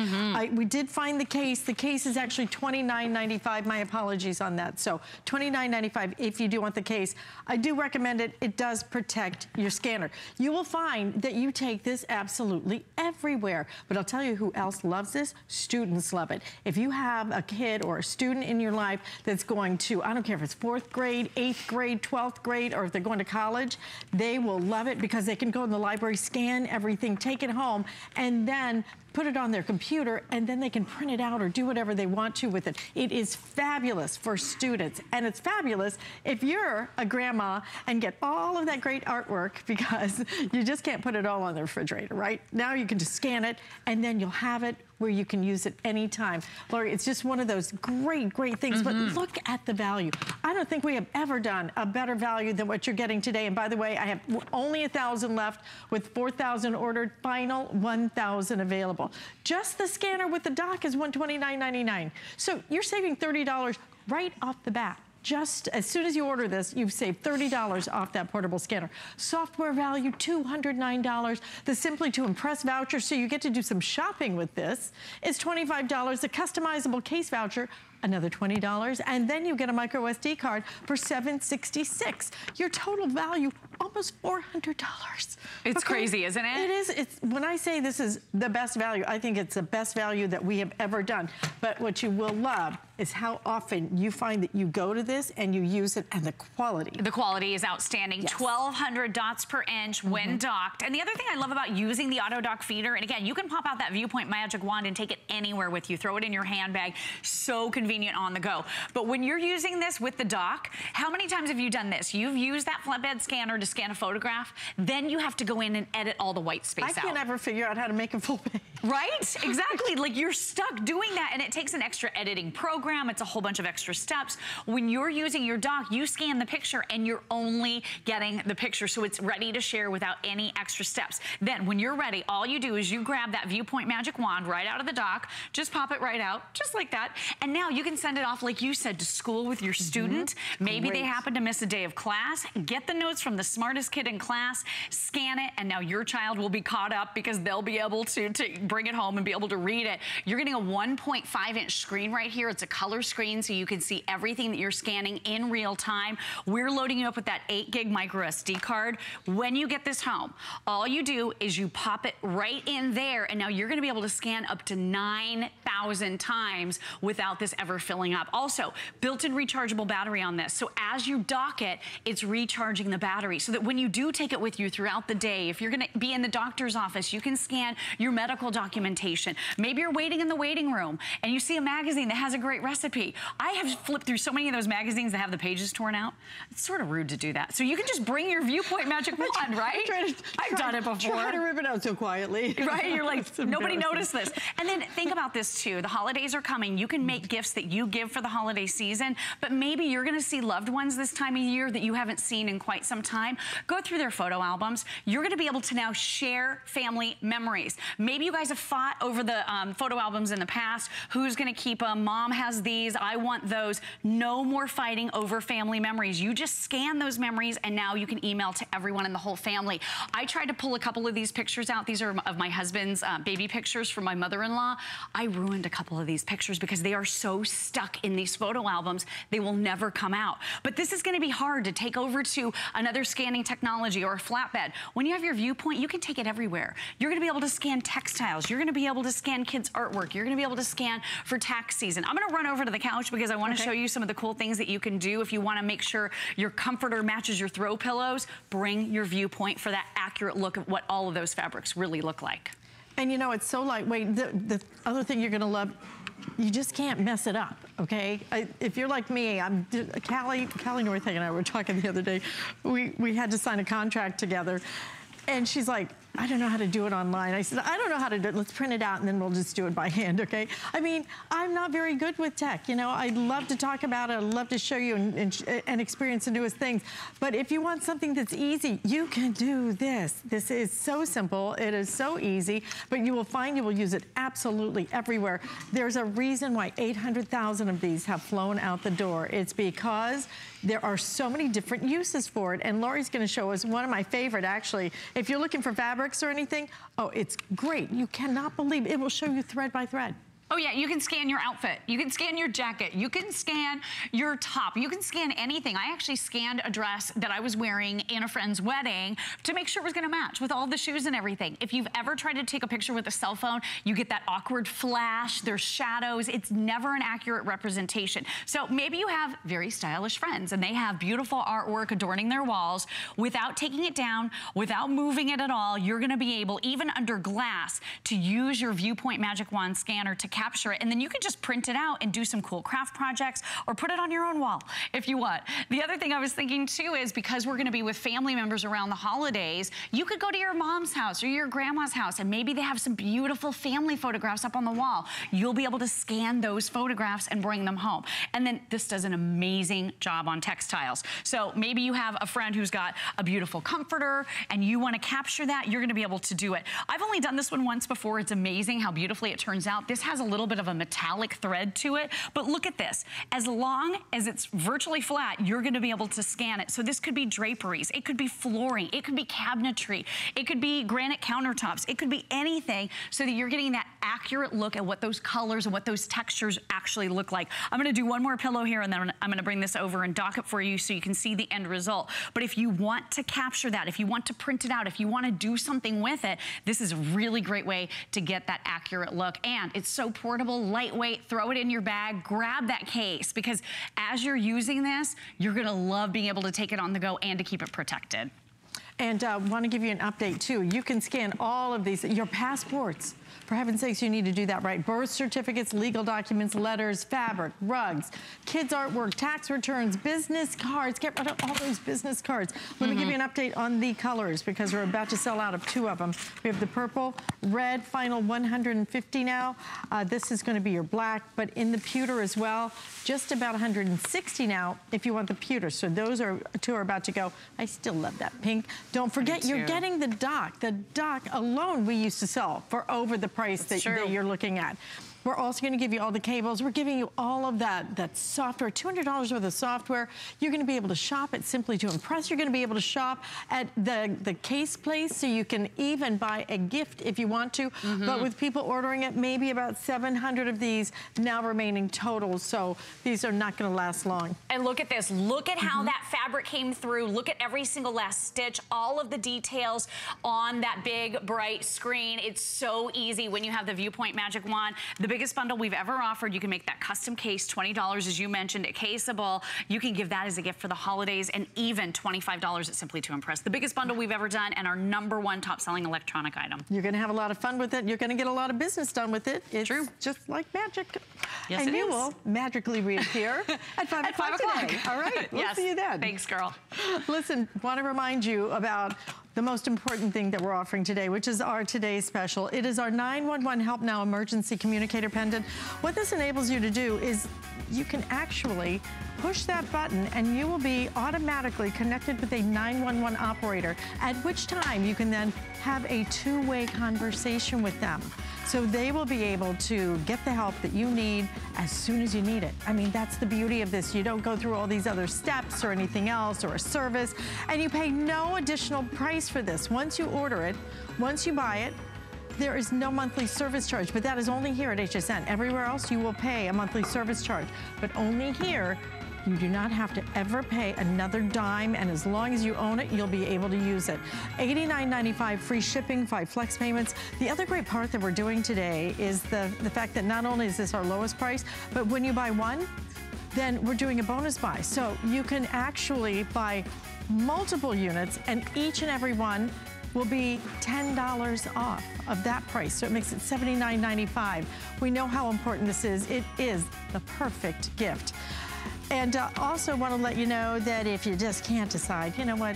We did find the case. The case is actually $29.95. My apologies on that. So $29.95 if you do want the case. I do recommend it. It does protect your scanner. You will find that you take this absolutely everywhere. But I'll tell you who else loves this. Students love it. If you have a kid or a student in your life that's going to, I don't care if it's 4th grade, 8th grade, 12th grade, or if they're going to college, they will love it because they can go in the library, scan everything, take it home, and then put it on their computer, and then they can print it out or do whatever they want to with it. It is fabulous for students, and it's fabulous if you're a grandma and get all of that great artwork because you just can't put it all on the refrigerator, right? Now you can just scan it, and then you'll have it where you can use it anytime. Lori, it's just one of those great, great things, but look at the value. I don't think we have ever done a better value than what you're getting today. And by the way, I have only 1,000 left with 4,000 ordered, final 1,000 available. Just the scanner with the dock is $129.99. So you're saving $30 right off the bat. Just as soon as you order this, you've saved $30 off that portable scanner. Software value, $209. The Simply to Impress voucher, so you get to do some shopping with this, is $25. The customizable case voucher, another $20, and then you get a micro SD card for $766. Your total value, almost $400. It's crazy, isn't it? It is. It's, when I say this is the best value, I think it's the best value that we have ever done. But what you will love is how often you find that you go to this and you use it, and the quality. The quality is outstanding. Yes. 1,200 dots per inch when docked. And the other thing I love about using the auto dock feeder, and again, you can pop out that Viewpoint Magic Wand and take it anywhere with you. Throw it in your handbag. So convenient on the go. But when you're using this with the dock, how many times have you done this? You've used that flatbed scanner to scan a photograph, then you have to go in and edit all the white space out. I can't ever figure out how to make a full page. Right? Exactly. Like, you're stuck doing that, and it takes an extra editing program. It's a whole bunch of extra steps. When you're using your dock, you scan the picture and you're only getting the picture, so it's ready to share without any extra steps. Then when you're ready, all you do is you grab that Viewpoint Magic Wand right out of the dock, just pop it right out, just like that, and now you can send it off, like you said, to school with your student. Maybe they happen to miss a day of class. Get the notes from the smartest kid in class, scan it, and now your child will be caught up because they'll be able to bring it home and be able to read it. You're getting a 1.5-inch screen right here. It's a color screen, so you can see everything that you're scanning in real time. We're loading you up with that 8-gig micro SD card. When you get this home, all you do is you pop it right in there, and now you're gonna be able to scan up to 9,000 times without this ever filling up. Also, built-in rechargeable battery on this, so as you dock it, it's recharging the battery, so that when you do take it with you throughout the day, if you're gonna be in the doctor's office, you can scan your medical documentation. Maybe you're waiting in the waiting room, and you see a magazine that has a great recipe. I have flipped through so many of those magazines that have the pages torn out. It's sort of rude to do that. So you can just bring your Viewpoint Magic Wand, right? I've done it before. Try to rip it out so quietly. Right? You're like, nobody noticed this. And then think about this too. The holidays are coming. You can make gifts that you give for the holiday season, but maybe you're gonna see loved ones this time of year that you haven't seen in quite some time. Go through their photo albums. You're gonna be able to now share family memories. Maybe you guys have fought over the photo albums in the past. Who's gonna keep them? Mom has these, I want those. No more fighting over family memories. You just scan those memories, and now you can email to everyone in the whole family. I tried to pull a couple of these pictures out. These are of my husband's baby pictures from my mother-in-law. I ruined a couple of these pictures because they are so stuck in these photo albums, they will never come out. But this is gonna be hard to take over to another scanning technology or a flatbed. When you have your Viewpoint, you can take it everywhere. You're gonna be able to scan textiles. You're gonna be able to scan kids' artwork. You're gonna be able to scan for tax season. I'm gonna run over to the couch because I wanna show you some of the cool things that you can do if you wanna make sure your comforter matches your throw pillows. Bring your Viewpoint for that accurate look of what all of those fabrics really look like. And you know, it's so lightweight. The other thing you're gonna love, you just can't mess it up, okay? If you're like me, Callie Northhagen and I were talking the other day. We had to sign a contract together, and she's like, I don't know how to do it online. I said, I don't know how to do it. Let's print it out and then we'll just do it by hand, okay? I mean, I'm not very good with tech. You know, I'd love to talk about it. I'd love to show you and experience the newest things. But if you want something that's easy, you can do this. This is so simple. It is so easy, but you will find you will use it absolutely everywhere. There's a reason why 800,000 of these have flown out the door. It's because there are so many different uses for it. And Lori's gonna show us one of my favorite, actually. If you're looking for fabrics or anything, oh, it's great. You cannot believe it will show you thread by thread. Oh yeah, you can scan your outfit. You can scan your jacket. You can scan your top. You can scan anything. I actually scanned a dress that I was wearing in a friend's wedding to make sure it was gonna match with all the shoes and everything. If you've ever tried to take a picture with a cell phone, you get that awkward flash, there's shadows. It's never an accurate representation. So maybe you have very stylish friends and they have beautiful artwork adorning their walls. Without taking it down, without moving it at all, you're gonna be able, even under glass, to use your Viewpoint Magic Wand scanner to capture it, and then you can just print it out and do some cool craft projects or put it on your own wall if you want. The other thing I was thinking too is because we're gonna be with family members around the holidays, you could go to your mom's house or your grandma's house and maybe they have some beautiful family photographs up on the wall. You'll be able to scan those photographs and bring them home. And then this does an amazing job on textiles. So maybe you have a friend who's got a beautiful comforter and you wanna capture that, you're gonna be able to do it. I've only done this one once before. It's amazing how beautifully it turns out. This has a little bit of a metallic thread to it, but look at this. As long as it's virtually flat, you're gonna be able to scan it. So this could be draperies, it could be flooring, it could be cabinetry, it could be granite countertops, it could be anything so that you're getting that accurate look at what those colors and what those textures actually look like. I'm gonna do one more pillow here and then I'm gonna bring this over and dock it for you so you can see the end result. But if you want to capture that, if you want to print it out, if you wanna do something with it, this is a really great way to get that accurate look. And it's so portable, lightweight, throw it in your bag, grab that case, because as you're using this, you're gonna love being able to take it on the go and to keep it protected. And want to give you an update too. You can scan all of these, your passports. For heaven's sakes, you need to do that right. Birth certificates, legal documents, letters, fabric, rugs, kids' artwork, tax returns, business cards. Get rid of all those business cards. Let me give you an update on the colors because we're about to sell out of 2 of them. We have the purple, red, final 150 now. This is going to be your black, but in the pewter as well. Just about 160 now if you want the pewter. So those are 2 are about to go. I still love that pink. Don't forget, you're getting the dock. The dock alone we used to sell for over the price that you're looking at. We're also going to give you all the cables. We're giving you all of that software, $200 worth of software. You're going to be able to shop at Simply to Impress. You're going to be able to shop at the case place, so you can even buy a gift if you want to. But with people ordering it, maybe about 700 of these now remaining total. So these are not going to last long. And look at this. Look at how that fabric came through. Look at every single last stitch, all of the details on that big, bright screen. It's so easy when you have the Viewpoint Magic Wand. The biggest bundle we've ever offered. You can make that custom case, $20 as you mentioned, a caseable. You can give that as a gift for the holidays, and even $25 at Simply to Impress. The biggest bundle we've ever done and our #1 top selling electronic item. You're gonna have a lot of fun with it. You're gonna get a lot of business done with it. It's true. Just like magic. Yes, and it you is. will magically reappear at 5 o'clock today. All right, we'll see you then. Thanks, girl. Listen, want to remind you about the most important thing that we're offering today, which is our today's special. It is our 911 Help Now Emergency Communicator Pendant. What this enables you to do is you can actually push that button and you will be automatically connected with a 911 operator, at which time you can then have a 2-way conversation with them. So they will be able to get the help that you need as soon as you need it. I mean, that's the beauty of this. You don't go through all these other steps or anything else or a service, and you pay no additional price for this. Once you order it, once you buy it, there is no monthly service charge, but that is only here at HSN. Everywhere else you will pay a monthly service charge, but only here you do not have to ever pay another dime, and as long as you own it, you'll be able to use it. $89.95 free shipping, 5 flex payments. The other great part that we're doing today is the fact that not only is this our lowest price, but when you buy one, then we're doing a bonus buy. So you can actually buy multiple units, and each and every one will be $10 off of that price. So it makes it $79.95. We know how important this is. It is the perfect gift. And also want to let you know that if you just can't decide, you know what?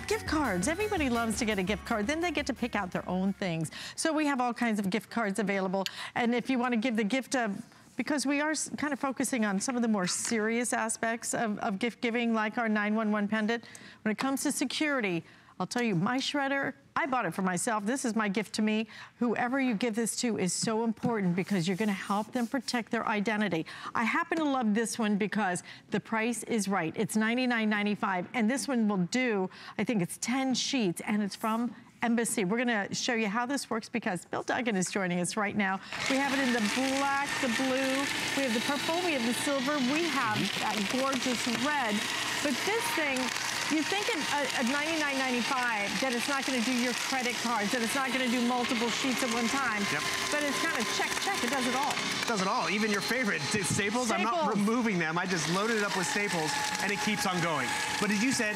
Gift cards. Everybody loves to get a gift card. Then they get to pick out their own things. So we have all kinds of gift cards available. And if you want to give the gift of, because we are kind of focusing on some of the more serious aspects of gift giving, like our 911 pendant. When it comes to security, I'll tell you, my shredder, I bought it for myself. This is my gift to me. Whoever you give this to is so important because you're gonna help them protect their identity. I happen to love this one because the price is right. It's $99.95, and this one will do, I think it's 10 sheets, and it's from Embassy. We're gonna show you how this works because Bill Duggan is joining us right now. We have it in the black, the blue, we have the purple, we have the silver, we have that gorgeous red. But this thing, you think at $99.95 that it's not going to do your credit cards, that it's not going to do multiple sheets at one time. Yep. But it's kind of check. It does it all. It does it all. Even your favorite staples. I'm not removing them. I just loaded it up with staples, and it keeps on going. But as you said,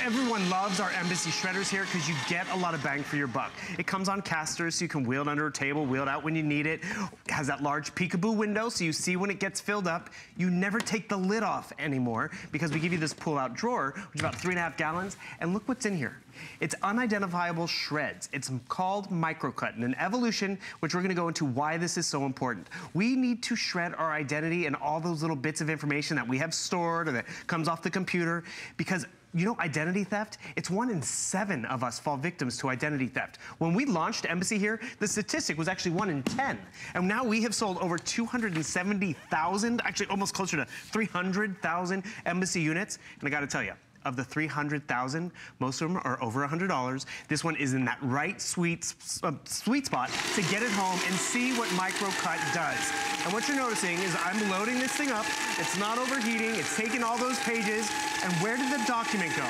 everyone loves our Embassy shredders here because you get a lot of bang for your buck. It comes on casters, so you can wheel it under a table, wheel it out when you need it. It has that large peekaboo window, so you see when it gets filled up. You never take the lid off anymore because we give you this pull-out drawer, which is about 3.5 gallons, and look what's in here. It's unidentifiable shreds. It's called microcut, and an evolution, which we're gonna go into why this is so important. We need to shred our identity and all those little bits of information that we have stored or that comes off the computer, because you know, identity theft, it's 1 in 7 of us fall victims to identity theft. When we launched Embassy here, the statistic was actually 1 in 10. And now we have sold over 270,000, actually almost closer to 300,000 Embassy units. And I gotta tell you, of the 300,000, most of them are over $100. This one is in that right sweet spot to get it home and see what microcut does. And what you're noticing is I'm loading this thing up. It's not overheating. It's taking all those pages. And where did the document go?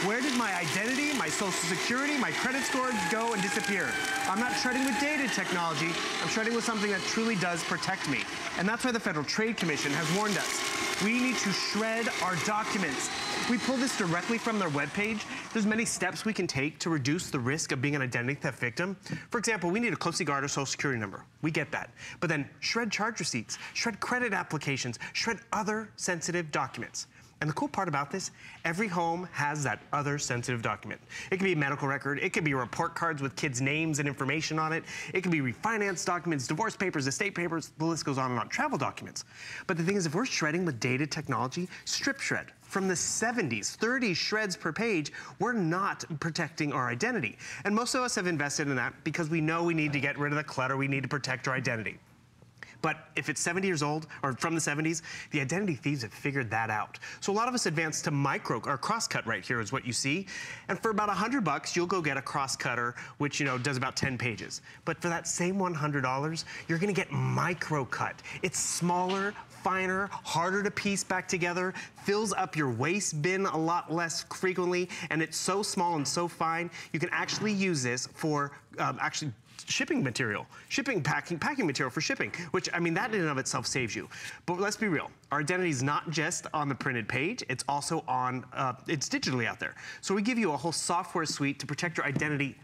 Where did my identity, my social security, my credit score go and disappear? I'm not shredding with dated technology. I'm shredding with something that truly does protect me. And that's why the Federal Trade Commission has warned us. We need to shred our documents. We pull this directly from their webpage. There's many steps we can take to reduce the risk of being an identity theft victim. For example, we need to closely guard our social security number. We get that. But then shred charge receipts, shred credit applications, shred other sensitive documents. And the cool part about this, every home has that other sensitive document. It could be a medical record, it could be report cards with kids' names and information on it, it could be refinance documents, divorce papers, estate papers, the list goes on and on, travel documents. But the thing is, if we're shredding with dated technology, strip shred, from the 70s, 30 shreds per page, we're not protecting our identity. And most of us have invested in that because we know we need to get rid of the clutter, we need to protect our identity. But if it's 70 years old, or from the 70s, the identity thieves have figured that out. So a lot of us advance to crosscut right here is what you see. And for about $100, you'll go get a crosscutter, which, you know, does about 10 pages. But for that same $100, you're gonna get microcut. It's smaller, finer, harder to piece back together, fills up your waste bin a lot less frequently, and it's so small and so fine, you can actually use this for shipping material, packing material for shipping, which, I mean, that in and of itself saves you. But let's be real, our identity is not just on the printed page, it's also on, it's digitally out there. So we give you a whole software suite to protect your identity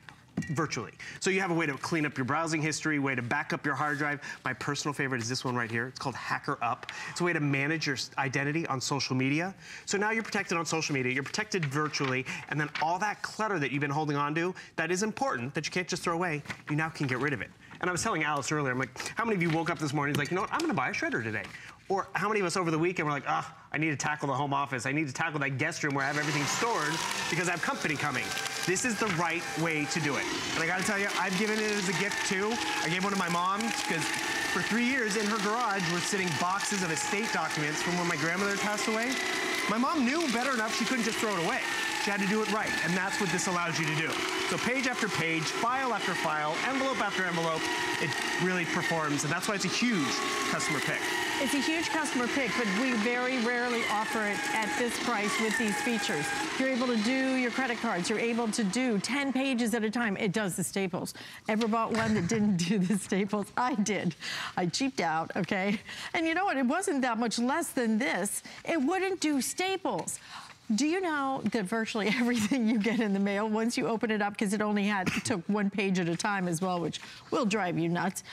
virtually. So you have a way to clean up your browsing history, way to back up your hard drive. My personal favorite is this one right here. It's called Hacker Up. It's a way to manage your identity on social media. So now you're protected on social media, you're protected virtually, and then all that clutter that you've been holding on to that is important, that you can't just throw away, you now can get rid of it. And I was telling Alice earlier, I'm like, how many of you woke up this morning and like, you know what, I'm gonna buy a shredder today? Or how many of us over the weekend were like, I need to tackle the home office. I need to tackle that guest room where I have everything stored because I have company coming. This is the right way to do it. And I gotta tell you, I've given it as a gift too. I gave one to my mom because for 3 years in her garage were sitting boxes of estate documents from when my grandmother passed away. My mom knew better enough she couldn't just throw it away. She had to do it right, and that's what this allows you to do. So page after page, file after file, envelope after envelope, it really performs, and that's why it's a huge customer pick. It's a huge customer pick, but we very rarely offer it at this price with these features. You're able to do your credit cards. You're able to do 10 pages at a time. It does the staples. Ever bought one that didn't do the staples? I did. I cheaped out, okay? And you know what? It wasn't that much less than this. It wouldn't do staples. Do you know that virtually everything you get in the mail, once you open it up, because it took 1 page at a time as well, which will drive you nuts,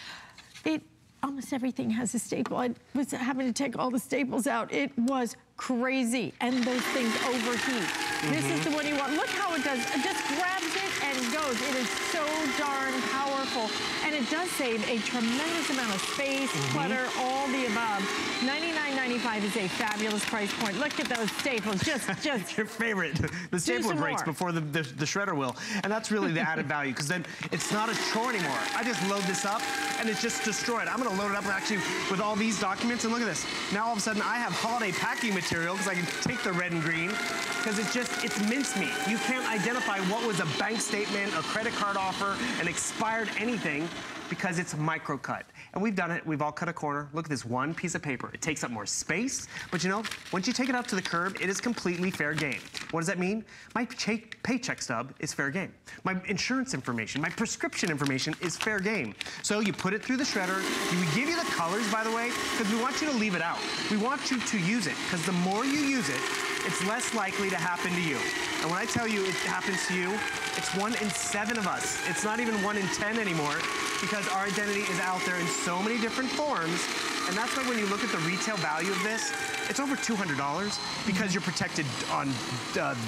almost everything has a staple. I was having to take all the staples out. It was crazy, and those things overheat. This is the one you want. Look how it does. It just grabs it and goes. It is so darn powerful, and it does save a tremendous amount of space, clutter, all the above. $99.95 is a fabulous price point. Look at those staples. Just your favorite. The stapler breaks before the shredder will, and that's really the added value, because then it's not a chore anymore. I just load this up, and it's just destroyed. I'm going to load it up actually with all these documents, and look at this. Now all of a sudden I have holiday packing material because I can take the red and green, because it's mincemeat. You can't identify what was a bank statement, a credit card offer, an expired anything, because it's micro-cut. And we've done it. We've all cut a corner. Look at this one piece of paper. It takes up more space, but you know, once you take it out to the curb, it is completely fair game. What does that mean? My paycheck stub is fair game. My insurance information, my prescription information is fair game. So you put it through the shredder. We give you the colors, by the way, because we want you to leave it out. We want you to use it, because the more you use it, it's less likely to happen to you. And when I tell you it happens to you, it's 1 in 7 of us. It's not even 1 in 10 anymore, because our identity is out there in so many different forms. And that's why when you look at the retail value of this, it's over $200, because you're protected on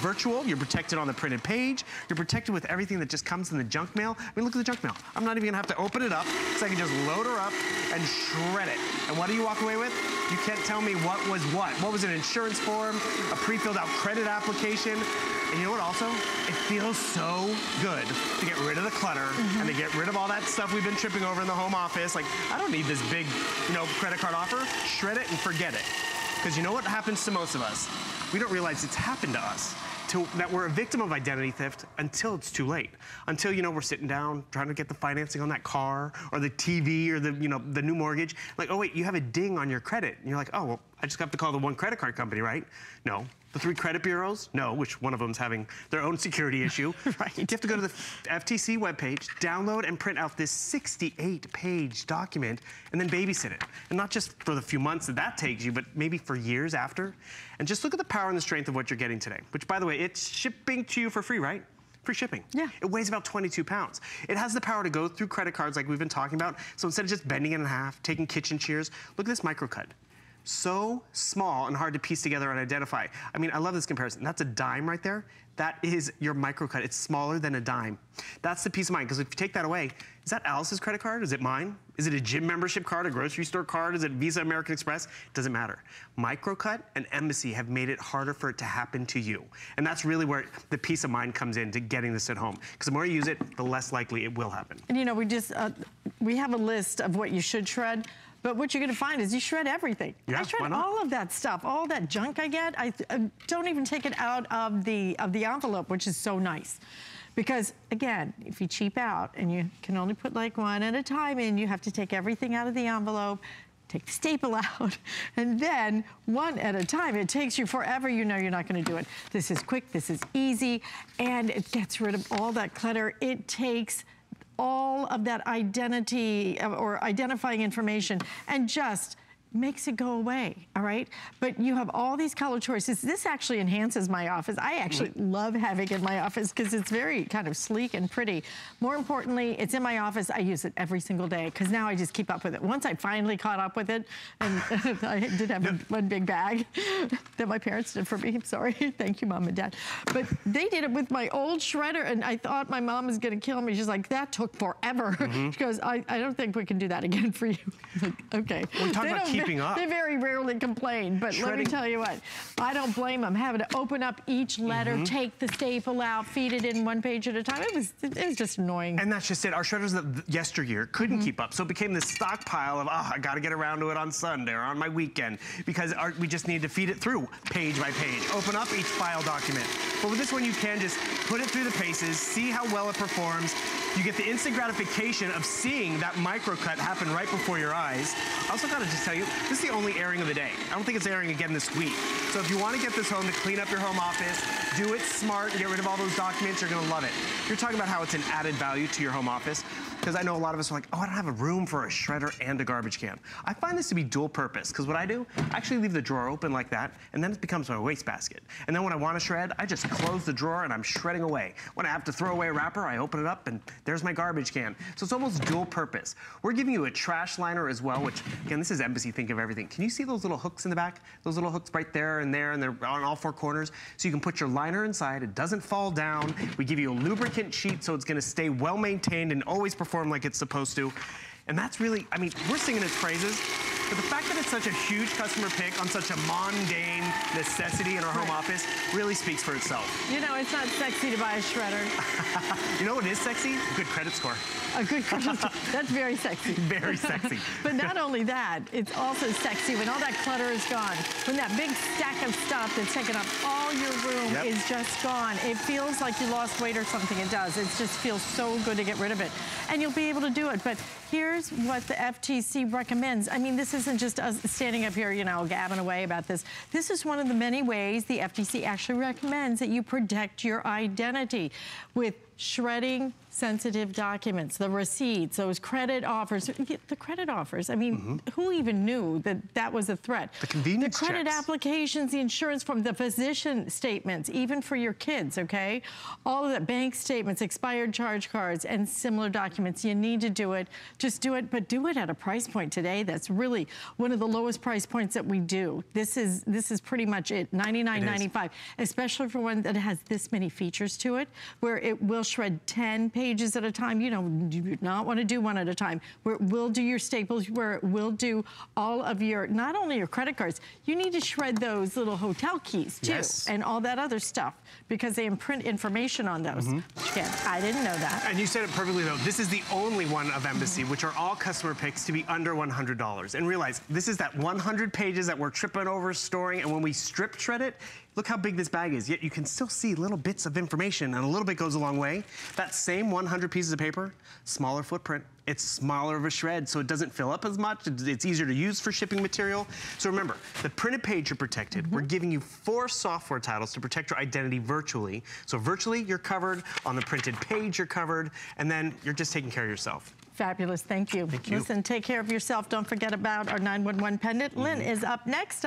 virtual, you're protected on the printed page, you're protected with everything that just comes in the junk mail. I mean, look at the junk mail. I'm not even gonna have to open it up, so I can just load her up and shred it. And what do you walk away with? You can't tell me what was what. What was an insurance form, a pre-filled out credit application. And you know what also? It feels so good to get rid of the clutter and to get rid of all that stuff we've been tripping over in the home office. Like, I don't need this big, you know, credit card offer. Shred it and forget it. Because you know what happens to most of us? We don't realize it's happened to us. That we're a victim of identity theft until it's too late. Until, you know, we're sitting down trying to get the financing on that car or the TV or the, you know, the new mortgage. Like, oh wait, you have a ding on your credit. And you're like, oh, well, I just have to call the one credit card company, right? No. The 3 credit bureaus? No, which one of them's having their own security issue. Right. You have to go to the FTC webpage, download and print out this 68-page document, and then babysit it. And not just for the few months that takes you, but maybe for years after. And just look at the power and the strength of what you're getting today, which, by the way, it's shipping to you for free, right? Free shipping. Yeah. It weighs about 22 pounds. It has the power to go through credit cards like we've been talking about. So instead of just bending it in half, taking kitchen shears, look at this microcut. So small and hard to piece together and identify. I mean, I love this comparison. That's a dime right there. That is your microcut. It's smaller than a dime. That's the peace of mind, because if you take that away, is that Alice's credit card? Is it mine? Is it a gym membership card, a grocery store card? Is it Visa, American Express? It doesn't matter. Microcut and Embassy have made it harder for it to happen to you. And that's really where the peace of mind comes in to getting this at home. Because the more you use it, the less likely it will happen. And you know, we have a list of what you should shred. But what you're gonna find is you shred everything. Yeah, I shred all of that stuff, all that junk I get. I don't even take it out of the envelope, which is so nice. Because again, if you cheap out and you can only put like 1 at a time in, you have to take everything out of the envelope, take the staple out, and then 1 at a time. It takes you forever. You know you're not gonna do it. This is quick, this is easy, and it gets rid of all that clutter. It takes all of that identity or identifying information and just makes it go away, all right? But you have all these color choices. This actually enhances my office. I actually love having it in my office because it's very kind of sleek and pretty. More importantly, it's in my office. I use it every single day because now I just keep up with it. Once I finally caught up with it, and I did have one big bag that my parents did for me. I'm sorry. Thank you, Mom and Dad. But they did it with my old shredder, and I thought my mom was gonna kill me. She's like, that took forever. She goes, I don't think we can do that again for you. I'm like, okay. Well, we talk about keeping up. They very rarely complain, but let me tell you what, I don't blame them. Having to open up each letter, take the staple out, feed it in 1 page at a time, it was just annoying. And that's just it. Our shredders yesteryear couldn't keep up, so it became this stockpile of, I gotta get around to it on Sunday or on my weekend, because we just need to feed it through page by page, open up each file document. But with this one, you can just put it through the paces, see how well it performs. You get the instant gratification of seeing that microcut happen right before your eyes. I also gotta just tell you, this is the only airing of the day. I don't think it's airing again this week. So if you wanna get this home to clean up your home office, do it smart and get rid of all those documents, you're gonna love it. You're talking about how it's an added value to your home office. because I know a lot of us are like, oh, I don't have a room for a shredder and a garbage can. I find this to be dual purpose, because what I do, I actually leave the drawer open like that, and then it becomes my wastebasket. And then when I want to shred, I just close the drawer and I'm shredding away. When I have to throw away a wrapper, I open it up and there's my garbage can. So it's almost dual purpose. We're giving you a trash liner as well, which, again, this is Embassy Think of Everything. Can you see those little hooks in the back? Those little hooks right there, and they're on all four corners. So you can put your liner inside, it doesn't fall down. We give you a lubricant sheet so it's gonna stay well maintained and always perform like it's supposed to. And that's really, I mean, we're singing its praises, but the fact that it's such a huge customer pick on such a mundane necessity in our home office really speaks for itself. You know, it's not sexy to buy a shredder. You know what is sexy? A good credit score. A good credit score. That's very sexy. Very sexy. But not only that, it's also sexy when all that clutter is gone. When that big stack of stuff that's taken up all your room is just gone. It feels like you lost weight or something. It does. It just feels so good to get rid of it. And you'll be able to do it. But here's what the FTC recommends. I mean, this isn't just us standing up here, you know, gabbing away about this. This is one of the many ways the FTC actually recommends that you protect your identity with shredding sensitive documents, the receipts, those credit offers. The credit offers, I mean, who even knew that that was a threat? The convenience The credit checks. applications, the insurance form, the physician statements, even for your kids, okay? All of that, bank statements, expired charge cards, and similar documents. You need to do it. Just do it, but do it at a price point today that's really one of the lowest price points that we do. This is pretty much it, $99.95, especially for one that has this many features to it, where it will shred 10 pages at a time. You know, you do not want to do one at a time, where it will do your staples, where it will do all of your, not only your credit cards, you need to shred those little hotel keys too, and all that other stuff, because they imprint information on those. Again, I didn't know that. And you said it perfectly though. This is the only one of Embassy, which are all customer picks to be under $100. And realize, this is that 100 pages that we're tripping over, storing, and when we strip shred it, look how big this bag is, yet you can still see little bits of information, and a little bit goes a long way. That same 100 pieces of paper, smaller footprint. It's smaller of a shred, so it doesn't fill up as much. It's easier to use for shipping material. So remember, the printed page you're protected. We're giving you 4 software titles to protect your identity virtually. So virtually, you're covered. On the printed page, you're covered. And then you're just taking care of yourself. Fabulous, thank you. Thank you. Listen, take care of yourself. Don't forget about our 911 pendant. Lynn is up next.